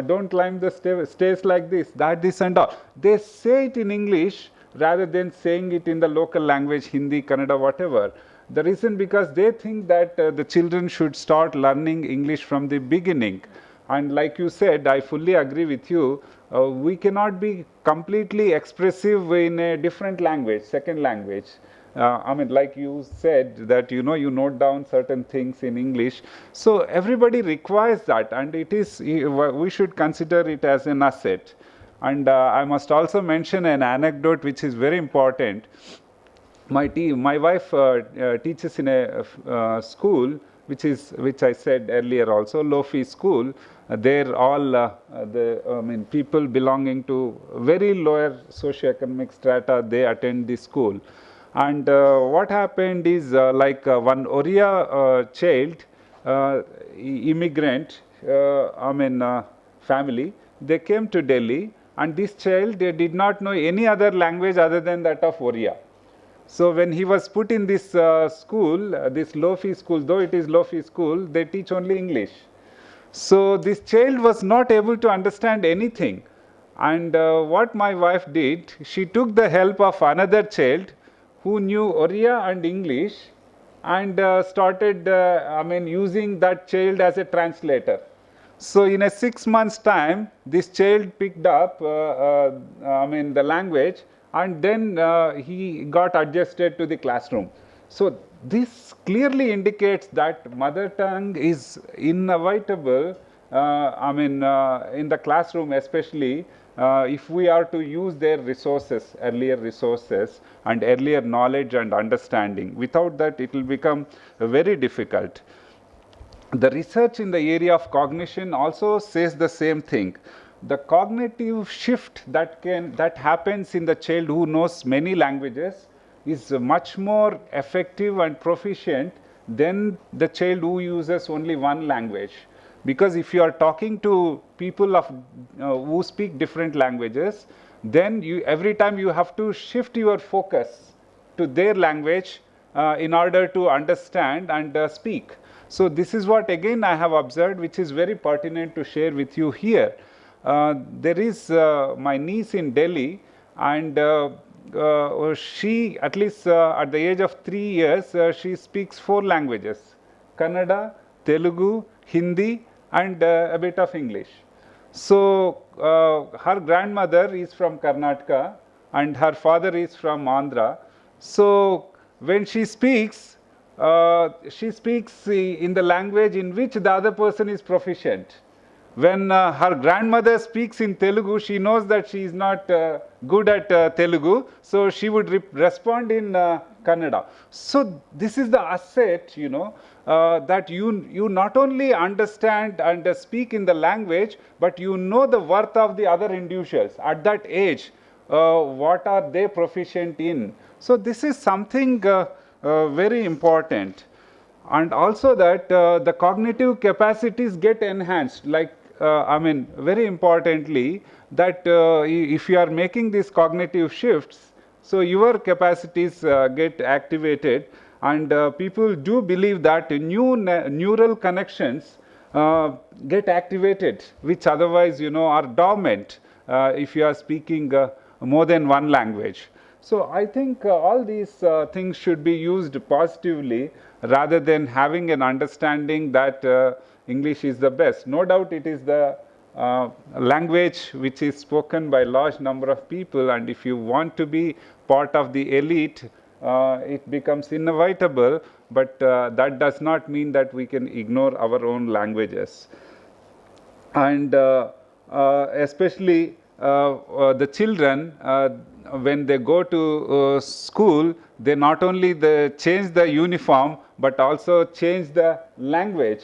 don't climb the stairs like this, this and all. They say it in English rather than saying it in the local language, Hindi, Kannada, whatever. The reason because they think that the children should start learning English from the beginning. And like you said, I fully agree with you. We cannot be completely expressive in a different language, second language. Like you said that you note down certain things in English. So everybody requires that, and it is, we should consider it as an asset. And I must also mention an anecdote which is very important. My wife teaches in a school which I said earlier also, low-fee school. They're all people belonging to very lower socioeconomic strata, they attend this school. And what happened is one Oriya child, immigrant, family, they came to Delhi, and this child, they did not know any other language other than that of Oriya. So when he was put in this school, this low-fee school, though it is low-fee school, they teach only English. So this child was not able to understand anything. And what my wife did, she took the help of another child who knew Oriya and English, and started using that child as a translator. So in a 6 months time, this child picked up the language, and then he got adjusted to the classroom. So this clearly indicates that mother tongue is inevitable in the classroom, especially if we are to use their resources, earlier resources, and earlier knowledge and understanding. Without that, it will become very difficult. The research in the area of cognition also says the same thing. The cognitive shift that happens in the child who knows many languages is much more effective and proficient than the child who uses only one language. Because if you are talking to people who speak different languages, then every time you have to shift your focus to their language in order to understand and speak. So this is what again I have observed, which is very pertinent to share with you here. There is my niece in Delhi, and she, at least at the age of 3 years, she speaks 4 languages: Kannada, Telugu, Hindi, and a bit of English. So her grandmother is from Karnataka and her father is from Andhra. So when she speaks in the language in which the other person is proficient. when her grandmother speaks in Telugu, she knows that she is not good at Telugu, so she would respond in Kannada. So this is the asset, that you not only understand and speak in the language, but you know the worth of the other individuals at that age. What are they proficient in? So this is something very important. And also that the cognitive capacities get enhanced, like very importantly, that if you are making these cognitive shifts, so your capacities get activated, and people do believe that new neural connections get activated, which otherwise, are dormant if you are speaking more than one language. So I think all these things should be used positively rather than having an understanding that English is the best. No doubt it is the language which is spoken by a large number of people, and if you want to be part of the elite, it becomes inevitable, but that does not mean that we can ignore our own languages. And especially the children, when they go to school, they not only change the uniform, but also change the language.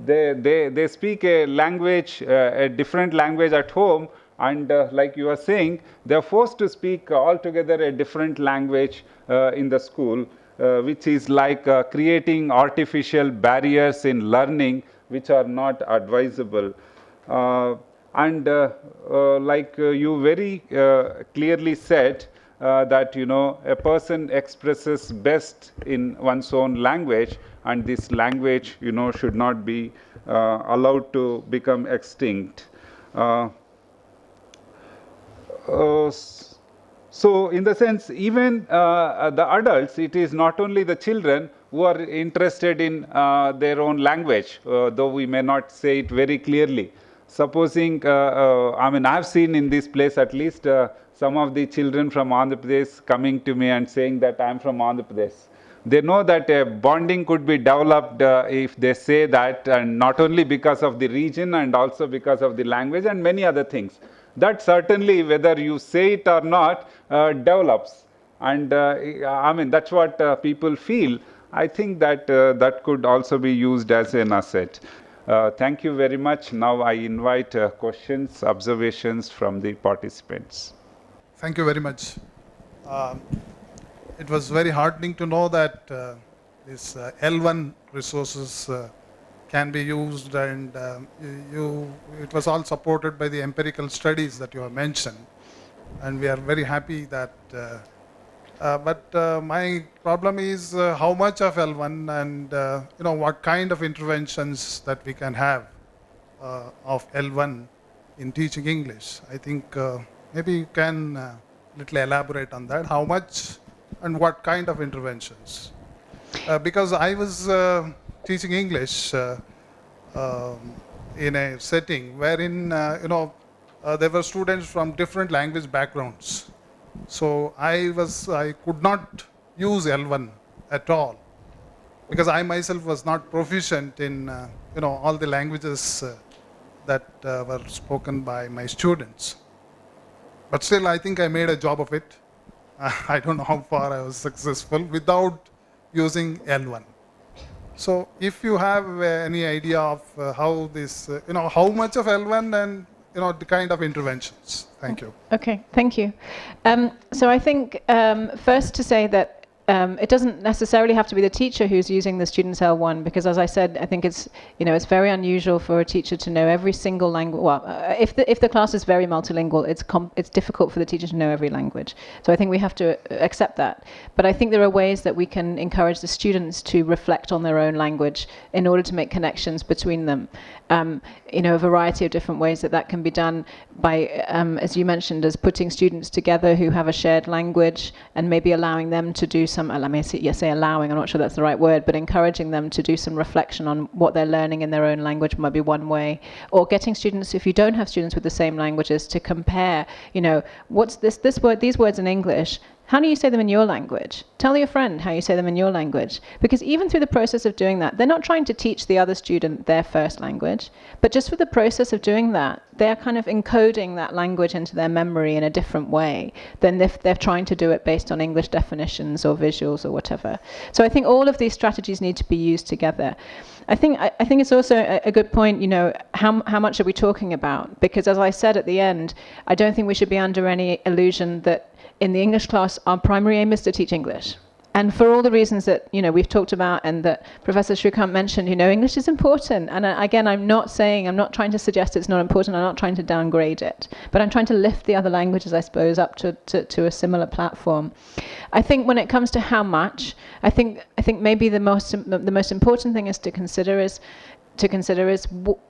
They speak a language, a different language at home, and like you are saying, they are forced to speak altogether a different language in the school, which is like creating artificial barriers in learning, which are not advisable. And like you very clearly said, that a person expresses best in one's own language, and this language should not be allowed to become extinct. So in the sense, even the adults, it is not only the children who are interested in their own language, though we may not say it very clearly. Supposing, I have seen in this place at least some of the children from Andhra Pradesh coming to me and saying that I am from Andhra Pradesh. They know that a bonding could be developed if they say that, and not only because of the region and also because of the language and many other things. That certainly, whether you say it or not, develops. And that's what people feel. I think that that could also be used as an asset. Thank you very much. Now I invite questions, observations from the participants. Thank you very much. It was very heartening to know that this L1 resources can be used, and it was all supported by the empirical studies that you have mentioned, and we are very happy that. But my problem is how much of L1 and what kind of interventions that we can have of L1 in teaching English. I think maybe you can little elaborate on that. How much and what kind of interventions? Because I was teaching English in a setting wherein there were students from different language backgrounds. So I could not use L1 at all, because I myself was not proficient in all the languages that were spoken by my students. But still, I think I made a job of it. I don't know how far I was successful without using L1. So if you have any idea of how this, how much of L1 and the kind of interventions. Thank you. Okay, thank you. So I think first to say that it doesn't necessarily have to be the teacher who's using the student's L1, because as I said, I think it's it's very unusual for a teacher to know every single language. Well, if the class is very multilingual, it's difficult for the teacher to know every language. So I think we have to accept that. But I think there are ways that we can encourage the students to reflect on their own language in order to make connections between them. A variety of different ways that can be done by, as you mentioned, as putting students together who have a shared language and maybe allowing them to do some, say allowing, I'm not sure that's the right word, but encouraging them to do some reflection on what they're learning in their own language might be one way. Or getting students, if you don't have students with the same languages, to compare, what's this word, these words in English, How do you say them in your language? Tell your friend how you say them in your language. Because even through the process of doing that, they're not trying to teach the other student their first language, but just for the process of doing that, they're kind of encoding that language into their memory in a different way than if they're trying to do it based on English definitions or visuals or whatever. So I think all of these strategies need to be used together. I think it's also a good point, how much are we talking about? Because as I said at the end, I don't think we should be under any illusion that in the English class, our primary aim is to teach English. And for all the reasons that, we've talked about and that Professor Shrikant mentioned, English is important. And again, I'm not trying to suggest it's not important. I'm not trying to downgrade it. But I'm trying to lift the other languages, I suppose, up to a similar platform. I think when it comes to how much, I think maybe the most important thing is to consider is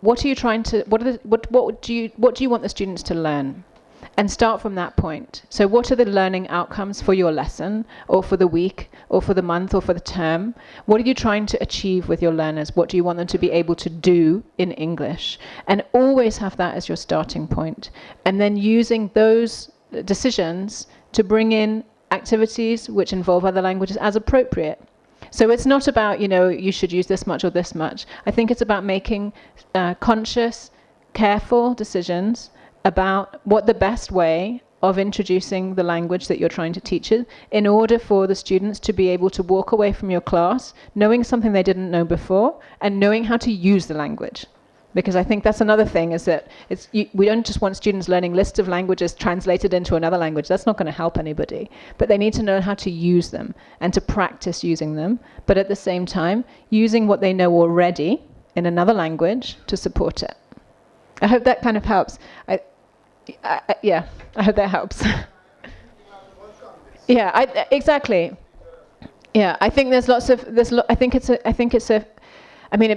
what are you trying to, what do you want the students to learn? And start from that point. So what are the learning outcomes for your lesson, or for the week, or for the month, or for the term? What are you trying to achieve with your learners? What do you want them to be able to do in English? And always have that as your starting point. And then using those decisions to bring in activities which involve other languages as appropriate. So it's not about, you should use this much or this much. I think it's about making conscious, careful decisions about what the best way of introducing the language that you're trying to teach is, in order for the students to be able to walk away from your class knowing something they didn't know before and knowing how to use the language. Because I think that's another thing, is that we don't just want students learning lists of languages translated into another language. That's not going to help anybody. But they need to know how to use them and to practice using them, but at the same time using what they know already in another language to support it. I hope that kind of helps. I hope that helps. Yeah, exactly. Yeah, I think there's lots of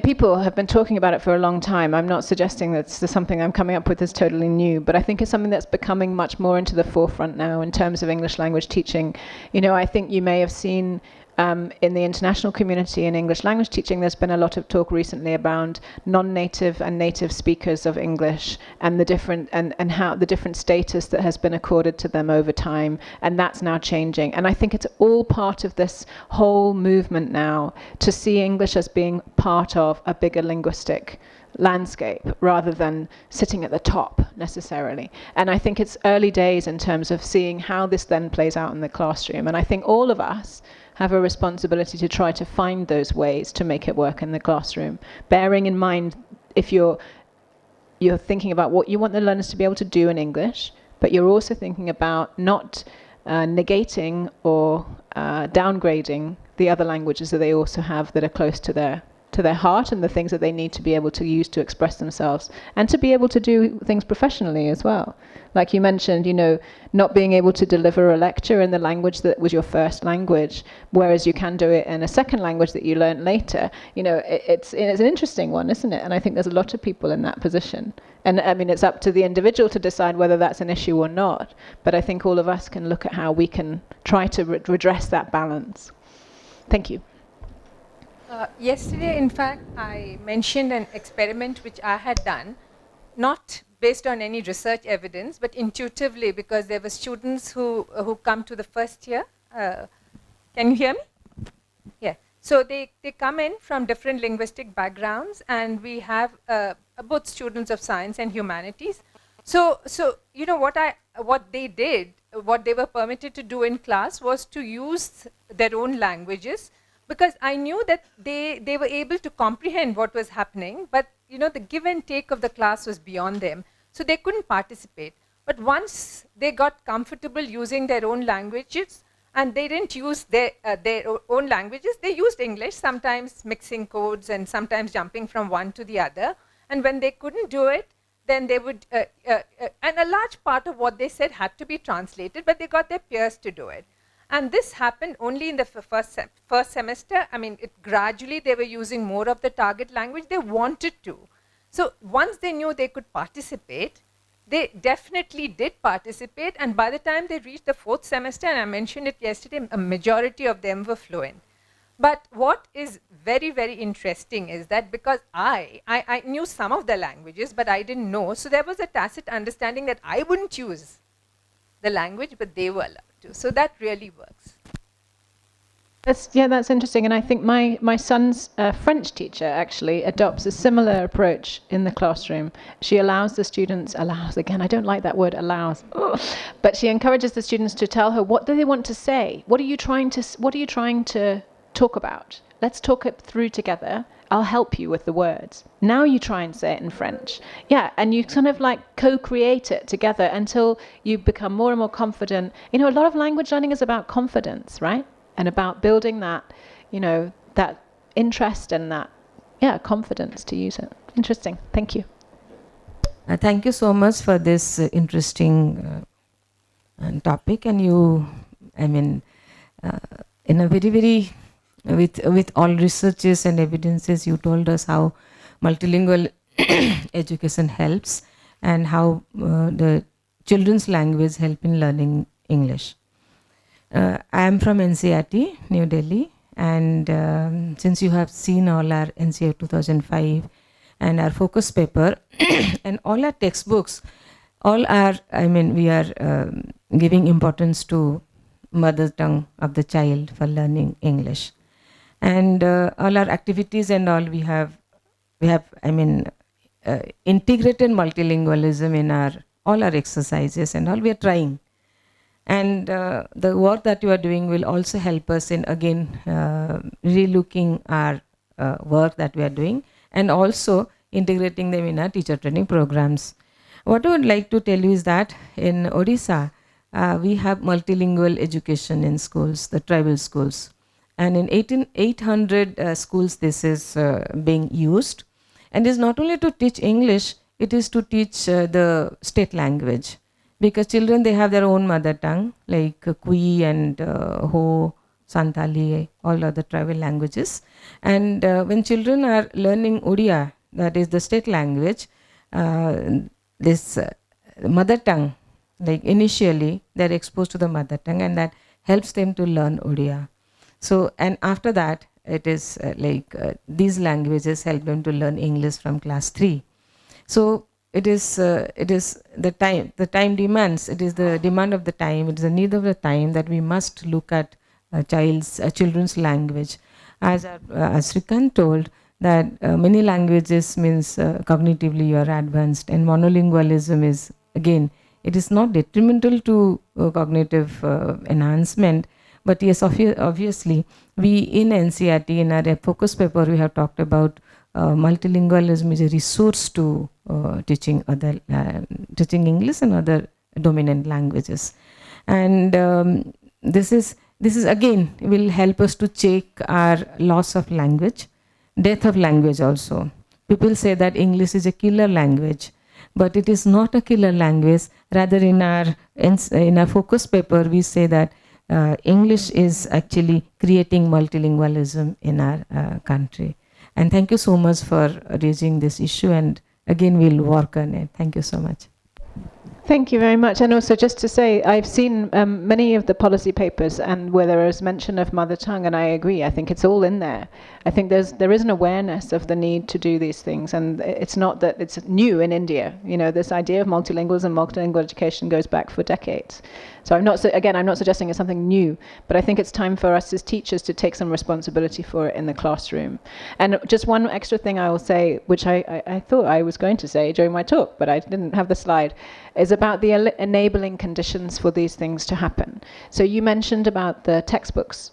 people have been talking about it for a long time. I'm not suggesting that this is something I'm coming up with that's totally new, but I think it's something that's becoming much more into the forefront now in terms of English language teaching. I think you may have seen in the international community in English language teaching, there's been a lot of talk recently about non-native and native speakers of English and the different and how the different status that has been accorded to them over time, and that's now changing. And I think it's all part of this whole movement now to see English as being part of a bigger linguistic landscape rather than sitting at the top necessarily. And I think it's early days in terms of seeing how this then plays out in the classroom. And I think all of us have a responsibility to try to find those ways to make it work in the classroom, bearing in mind if you're thinking about what you want the learners to be able to do in English, but you're also thinking about not negating or downgrading the other languages that they also have that are close to their heart and the things that they need to be able to use to express themselves and to be able to do things professionally as well. Like you mentioned, not being able to deliver a lecture in the language that was your first language, whereas you can do it in a second language that you learned later. It's an interesting one, isn't it? And I think there's a lot of people in that position. And I mean, it's up to the individual to decide whether that's an issue or not. But I think all of us can look at how we can try to redress that balance. Thank you. Yesterday, in fact, I mentioned an experiment which I had done, not based on any research evidence, but intuitively, because there were students who come to the first year. Can you hear me? Yeah. So they come in from different linguistic backgrounds, and we have both students of science and humanities. So what they did, what they were permitted to do in class was to use their own languages, because I knew that they were able to comprehend what was happening, but the give and take of the class was beyond them, so they couldn't participate. But once they got comfortable using their own languages, and they didn't use their own languages, they used English, sometimes mixing codes and sometimes jumping from one to the other. And when they couldn't do it, then they would, and a large part of what they said had to be translated, but they got their peers to do it. And this happened only in the first semester. I mean, gradually they were using more of the target language they wanted to. So once they knew they could participate, they definitely did participate. And by the time they reached the fourth semester, and I mentioned it yesterday, a majority of them were fluent. But what is very, very interesting is that because I knew some of the languages, but I didn't know. So there was a tacit understanding that I wouldn't use the language, but they were allowed to. So that really works. That's interesting, and I think my son's French teacher actually adopts a similar approach in the classroom. She allows the students, again, I don't like that word, allows, but she encourages the students to tell her what do they want to say. What are you trying to talk about? Let's talk it through together. I'll help you with the words. Now you try and say it in French. Yeah, and you kind of like co-create it together until you become more and more confident. You know, a lot of language learning is about confidence, right? And about building that, you know, that interest and that, confidence to use it. Interesting. Thank you. Thank you so much for this interesting topic. And you, in a very, with all researches and evidences, you told us how multilingual education helps and how the children's language help in learning English. I am from NCERT, New Delhi, and since you have seen all our NCERT 2005 and our focus paper and all our textbooks, all are, we are giving importance to mother tongue of the child for learning English. And all our activities and all we have integrated multilingualism in all our exercises and all we are trying. And the work that you are doing will also help us in again relooking our work that we are doing and also integrating them in our teacher training programs. What I would like to tell you is that in Odisha, we have multilingual education in schools, the tribal schools. And in 800 schools this is being used. And it's not only to teach English, it is to teach the state language. Because children, they have their own mother tongue, like Kui and Ho, Santali, all other tribal languages. And when children are learning Odia, that is the state language, this mother tongue, like initially, they're exposed to the mother tongue and that helps them to learn Odia. So, and after that, it is these languages help them to learn English from class 3. So, it is the time demands, it is the demand of the time, it is the need of the time that we must look at children's language. As Srikant told, that many languages means cognitively you are advanced, and monolingualism is, again, it is not detrimental to cognitive enhancement, but yes, obviously, we in NCERT, in our focus paper, we have talked about multilingualism is a resource to teaching English and other dominant languages, and this is again will help us to check our loss of language, death of language also. People say that English is a killer language, but it is not a killer language. Rather, in our focus paper, we say that English is actually creating multilingualism in our country. And thank you so much for raising this issue, and again we'll work on it. Thank you so much. Thank you very much. And also just to say, I've seen many of the policy papers and where there is mention of mother tongue, and I agree, I think it's all in there. I think there is an awareness of the need to do these things, and it's not that it's new in India. You know, this idea of multilingualism, multilingual education goes back for decades. So I'm not suggesting it's something new, but I think it's time for us as teachers to take some responsibility for it in the classroom. And just one extra thing I will say, which I thought I was going to say during my talk, but I didn't have the slide, is about the enabling conditions for these things to happen. So you mentioned about the textbooks.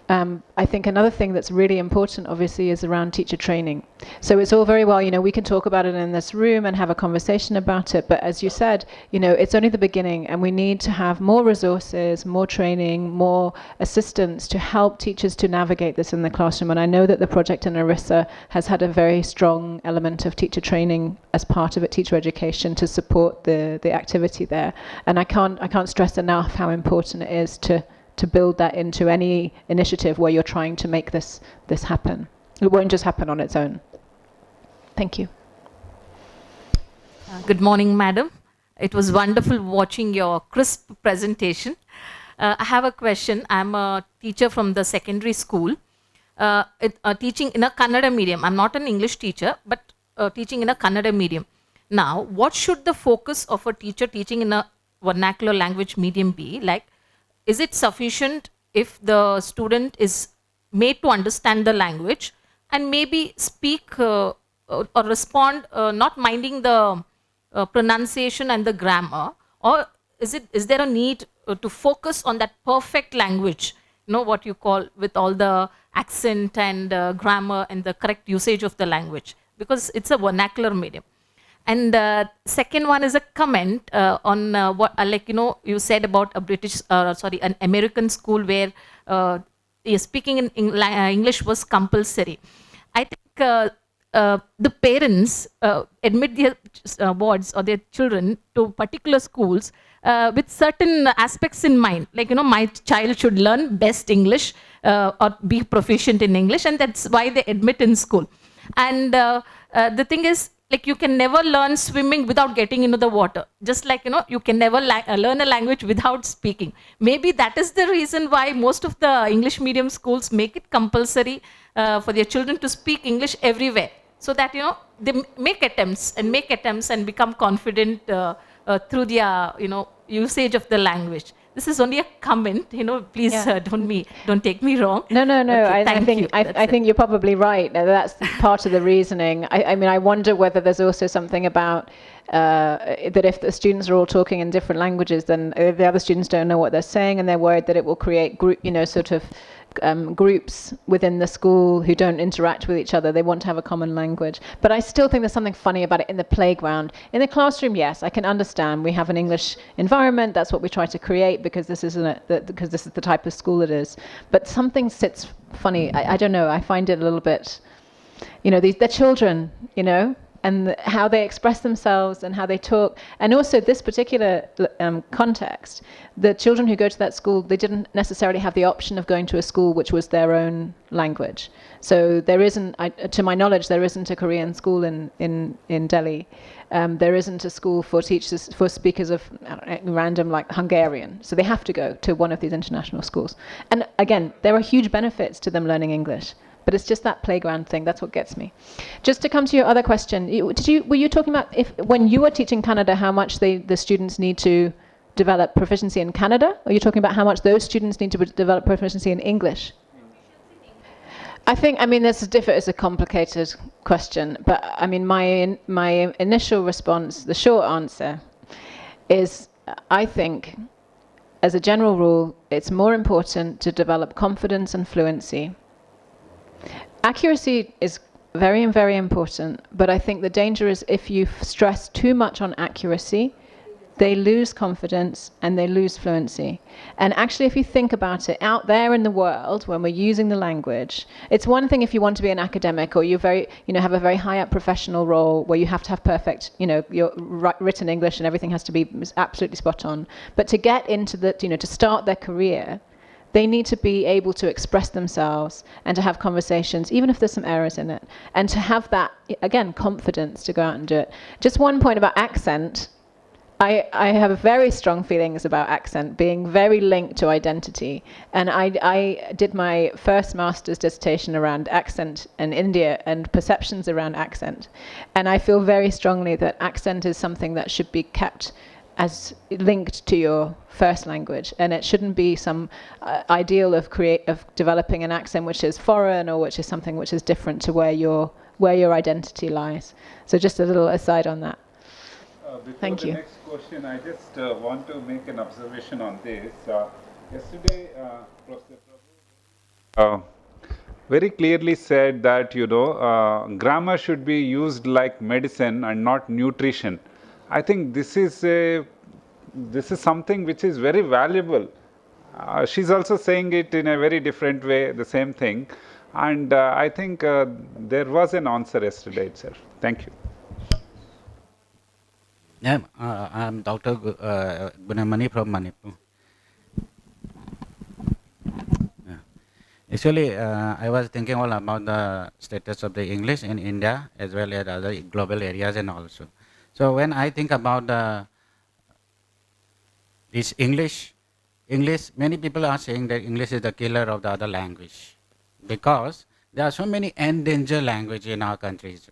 I think another thing that's really important, obviously, is around teacher training. So it's all very well, you know, we can talk about it in this room and have a conversation about it, but as you said, you know, it's only the beginning, and we need to have more resources, more training, more assistance to help teachers to navigate this in the classroom. And I know that the project in ERISA has had a very strong element of teacher training as part of it, teacher education, to support the activity there. And I can't stress enough how important it is to build that into any initiative where you're trying to make this happen. It won't just happen on its own. Thank you. Good morning, madam. It was wonderful watching your crisp presentation. I have a question. I'm a teacher from the secondary school, teaching in a Kannada medium. I'm not an English teacher, but teaching in a Kannada medium. Now, what should the focus of a teacher teaching in a vernacular language medium be? Like, is it sufficient if the student is made to understand the language and maybe speak or respond not minding the pronunciation and the grammar, or is there a need to focus on that perfect language, what you call with all the accent and grammar and the correct usage of the language, because it's a vernacular medium. And second one is a comment on what you said about an American school where speaking in English was compulsory. I think the parents admit their wards or their children to particular schools with certain aspects in mind. Like, my child should learn best English or be proficient in English, and that's why they admit in school. And the thing is, like, you can never learn swimming without getting into the water. Just like, you can never learn a language without speaking. Maybe that is the reason why most of the English medium schools make it compulsory for their children to speak English everywhere. So that, they make attempts and become confident through their, usage of the language. This is only a comment, please don't take me wrong. No. Okay, I think you're probably right. That's part of the reasoning. I mean, I wonder whether there's also something about that if the students are all talking in different languages, then the other students don't know what they're saying, and they're worried that it will create group, groups within the school who don't interact with each other. They want to have a common language. But I still think there's something funny about it in the playground. In the classroom, yes, I can understand. We have an English environment. That's what we try to create because this is the type of school it is. But something sits funny. I don't know. I find it a little bit, they're children, and how they express themselves and how they talk. And also this particular context, the children who go to that school, they didn't necessarily have the option of going to a school which was their own language. So there isn't, to my knowledge, there isn't a Korean school in Delhi. There isn't a school for teachers, for speakers of random like Hungarian. So they have to go to one of these international schools. And again, there are huge benefits to them learning English. But it's just that playground thing. That's what gets me. Just to come to your other question, were you talking about when you were teaching Canada, how much the students need to develop proficiency in Canada? Or are you talking about how much those students need to develop proficiency in English? It's a complicated question. But I mean, my initial response, the short answer, is I think, as a general rule, it's more important to develop confidence and fluency. Accuracy is very, very important, but I think the danger is if you stress too much on accuracy, they lose confidence and they lose fluency. And actually, if you think about it, out there in the world, when we're using the language, it's one thing if you want to be an academic or you have a very high up professional role where you have to have perfect, your written English and everything has to be absolutely spot on. But to get into to start their career, they need to be able to express themselves and to have conversations, even if there's some errors in it, and to have that, again, confidence to go out and do it. Just one point about accent. I have very strong feelings about accent being very linked to identity. And I did my first master's dissertation around accent in India and perceptions around accent. And I feel very strongly that accent is something that should be kept as linked to your first language, and it shouldn't be some ideal of developing an accent which is foreign or which is something which is different to where your identity lies. So just a little aside on that. Thank you. Next question, I just want to make an observation on this. Yesterday, Professor Prabhu very clearly said that grammar should be used like medicine and not nutrition. I think this is something which is very valuable. She's also saying it in a very different way, the same thing. And I think there was an answer yesterday itself. Thank you. Yeah, I'm Dr. Gunamani from Manipur. Yeah. Actually, I was thinking all about the status of the English in India as well as other global areas and also. So when I think about this English, many people are saying that English is the killer of the other language because there are so many endangered languages in our countries.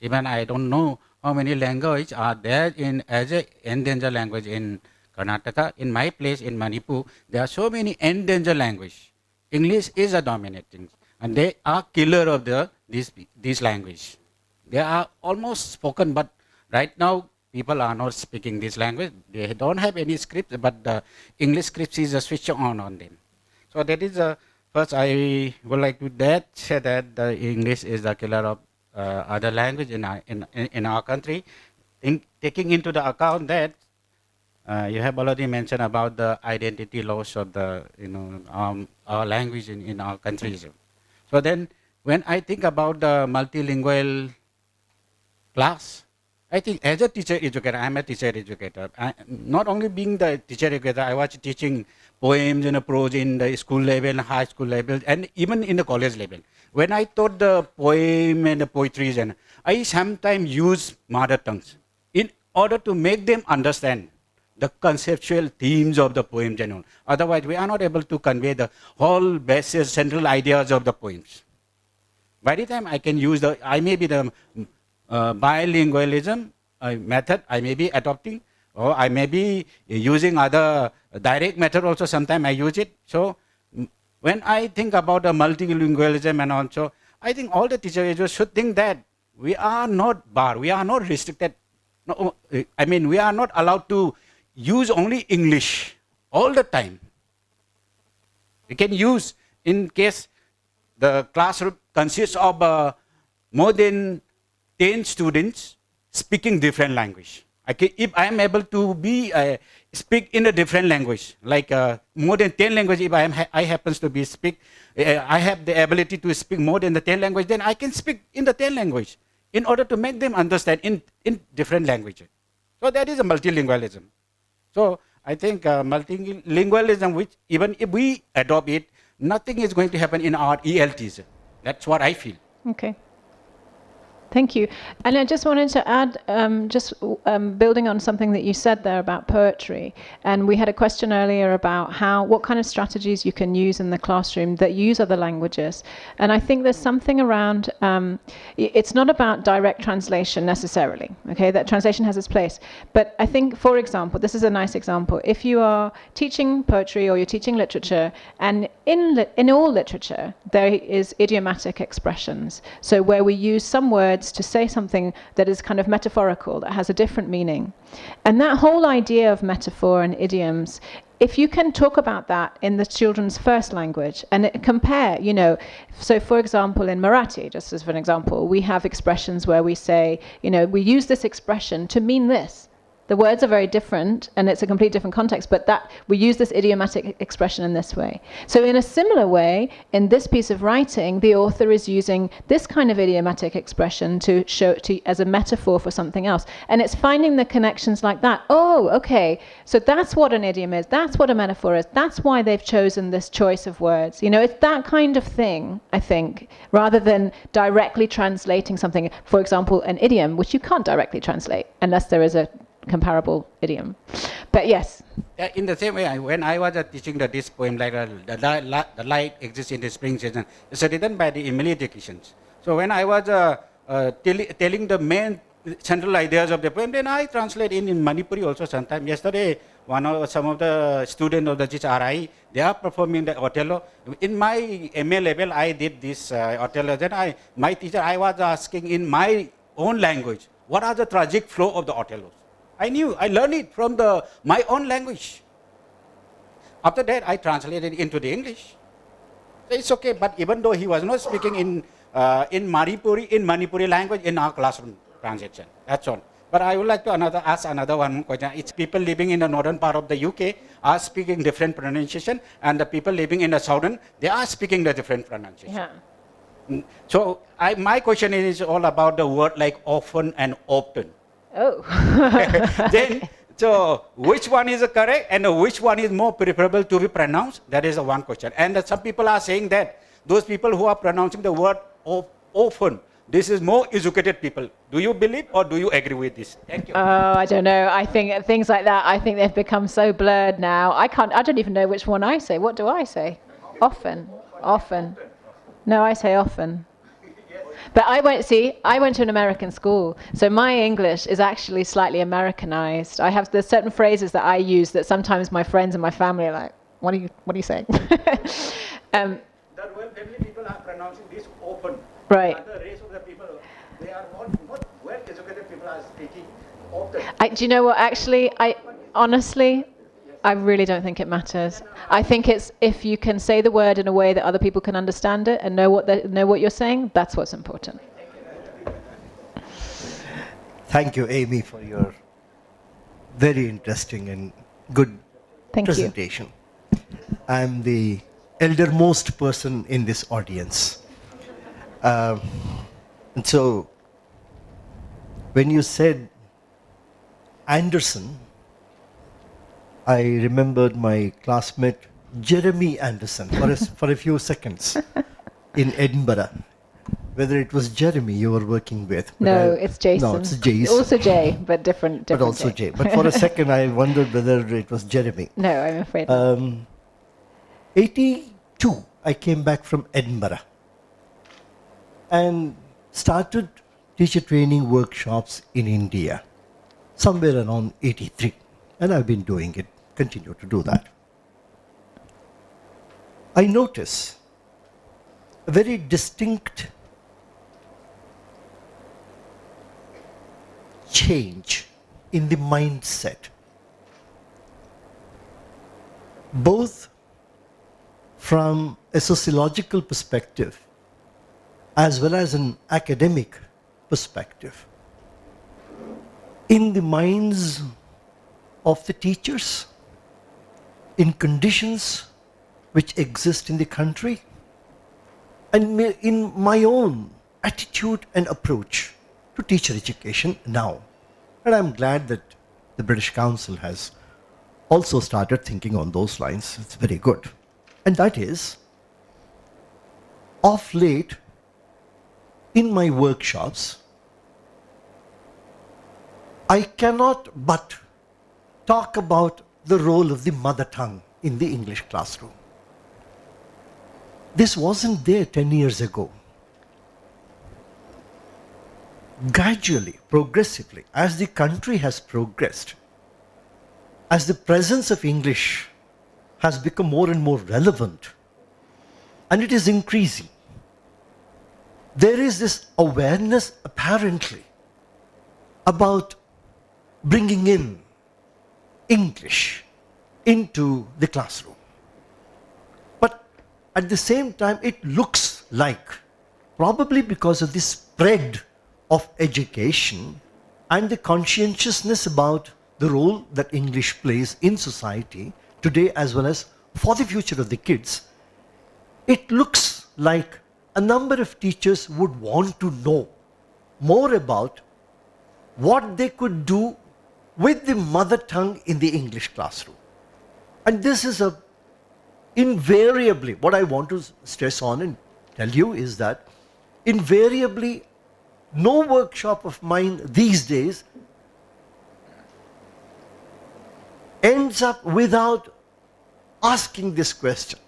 Even I don't know how many languages are there as an endangered language in Karnataka. In my place in Manipur, there are so many endangered language. English is a dominating, and they are killer of this language. They are almost spoken, but right now people are not speaking this language. They don't have any script, but the English script is a switch on them. So that is first I would like to say that the English is the killer of other language in our country. Taking into the account that you have already mentioned about the identity loss of the our language in our countries. So then when I think about the multilingual class, I think as a teacher educator, I'm a teacher educator. Not only being the teacher educator, I was teaching poems and prose in the school level, high school level, and even in the college level. When I taught the poem and the poetry, I sometimes use mother tongues in order to make them understand the conceptual themes of the poems and all. Otherwise, we are not able to convey the whole basis, central ideas of the poems. By the time I can use I may be the bilingualism method I may be adopting, or I may be using other direct method also, sometimes I use it. So when I think about the multilingualism and also, I think all the teachers should think that we are not barred, we are not restricted. No, I mean, we are not allowed to use only English all the time. We can use in case the classroom consists of more than 10 students speaking different language. If I am able to speak in a different language, like more than 10 languages, if I happens to be I have the ability to speak more than the 10 language, then I can speak in the 10 language in order to make them understand in different languages. So that is a multilingualism. So I think multilingualism, which even if we adopt it, nothing is going to happen in our ELTs. That's what I feel. Okay. Thank you. And I just wanted to add, building on something that you said there about poetry, and we had a question earlier about what kind of strategies you can use in the classroom that use other languages. And I think there's something around, it's not about direct translation necessarily, okay, that translation has its place. But I think, for example, this is a nice example, if you are teaching poetry or you're teaching literature, and in all literature, there is idiomatic expressions. So where we use some words to say something that is kind of metaphorical, that has a different meaning. And that whole idea of metaphor and idioms, if you can talk about that in the children's first language and compare, so for example, in Marathi, just as an example, we have expressions where we say, we use this expression to mean this. The words are very different and it's a complete different context, but that we use this idiomatic expression in this way. So in a similar way, in this piece of writing, the author is using this kind of idiomatic expression to show as a metaphor for something else. And it's finding the connections like that. Oh, okay, so that's what an idiom is, that's what a metaphor is, that's why they've chosen this choice of words. It's that kind of thing, I think, rather than directly translating something, for example, an idiom, which you can't directly translate unless there is a comparable idiom. But yes. In the same way, when I was teaching this poem, like the light exists in the spring season, it's written by the Emily Dickinson. So when I was telling the main central ideas of the poem, then I translate in Manipuri also sometimes. Yesterday, some of the students of the RIE, they are performing the Othello. In my MA level, I did this Othello. Then my teacher, I was asking in my own language, what are the tragic flow of the Othellos? I learned it from my own language. After that, I translated it into the English. So it's okay, but even though he was not speaking in Manipuri language in our classroom translation, that's all. But I would like to ask another one question. It's people living in the northern part of the UK are speaking different pronunciation, and the people living in the southern, they are speaking the different pronunciation. Yeah. So my question is all about the word like often and often. Oh. Then, so which one is correct and which one is more preferable to be pronounced? That is one question. And some people are saying that those people who are pronouncing the word often, this is more educated people. Do you believe or do you agree with this? Thank you. Oh, I don't know. I think things like that, I think they've become so blurred now. I don't even know which one I say. What do I say? Often. No, I say often. But I went to an American school, so my English is actually slightly Americanized. There's certain phrases that I use that sometimes my friends and my family are like, what are you saying? The Royal family people are pronouncing this open. Right. Other race of the people, they are not well educated people are speaking open. Do you know what? Actually, honestly, I really don't think it matters. I think it's if you can say the word in a way that other people can understand it and know what you're saying. That's what's important. Thank you, Amy, for your very interesting and good presentation. I'm the eldermost person in this audience. And so, when you said Anderson, I remembered my classmate Jeremy Anderson for a few seconds in Edinburgh. Whether it was Jeremy you were working with. No, it's Jason. No, it's Jason. Also Jay, but different but also Jay. But for a second I wondered whether it was Jeremy. No, I'm afraid not. 82, I came back from Edinburgh and started teacher training workshops in India, somewhere around 83. And I've been doing it, continue to do that. I notice a very distinct change in the mindset, both from a sociological perspective as well as an academic perspective, in the minds of the teachers, in conditions which exist in the country, and in my own attitude and approach to teacher education now. And I'm glad that the British Council has also started thinking on those lines. It's very good. And that is, of late, in my workshops, I cannot but talk about the role of the mother tongue in the English classroom. This wasn't there 10 years ago. Gradually, progressively, as the country has progressed, as the presence of English has become more and more relevant, and it is increasing, there is this awareness apparently about bringing in English into the classroom. But at the same time, it looks like, probably because of the spread of education and the conscientiousness about the role that English plays in society today as well as for the future of the kids, it looks like a number of teachers would want to know more about what they could do with the mother tongue in the English classroom. And this is invariably, what I want to stress on and tell you is that invariably no workshop of mine these days ends up without asking this question.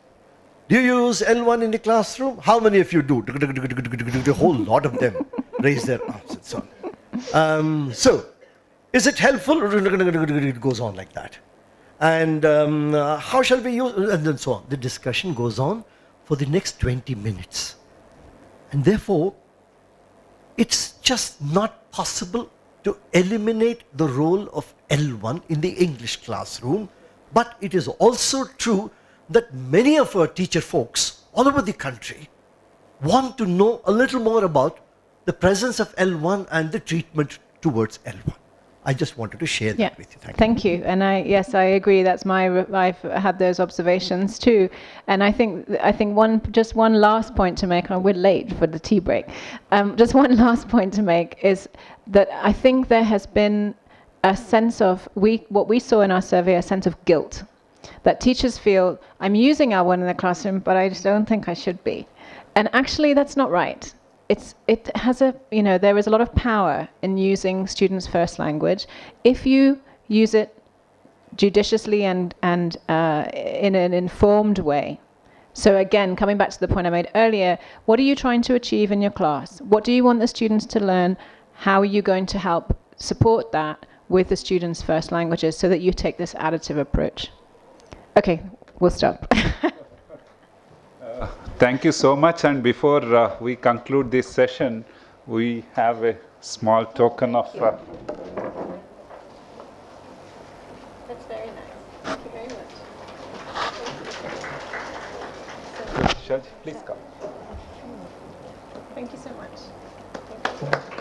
Do you use L1 in the classroom? How many of you do? A whole lot of them raise their arms and so on. So, is it helpful? It goes on like that. And how shall we use, and then so on. The discussion goes on for the next 20 minutes. And therefore, it's just not possible to eliminate the role of L1 in the English classroom. But it is also true that many of our teacher folks all over the country want to know a little more about the presence of L1 and the treatment towards L1. I just wanted to share that with you. Thank you. And I agree. I've had those observations too. And I think one last point to make. We're late for the tea break. Just one last point to make is that I think there has been a sense of what we saw in our survey, a sense of guilt, that teachers feel I'm using L1 in the classroom, but I just don't think I should be. And actually, that's not right. There is a lot of power in using students' first language if you use it judiciously and in an informed way. So again, coming back to the point I made earlier, what are you trying to achieve in your class? What do you want the students to learn? How are you going to help support that with the students' first languages so that you take this additive approach? Okay, we'll stop. Thank you so much. And before we conclude this session, we have a small token of... That's very nice. Thank you very much. Shall please come. Thank you so much. Thank you.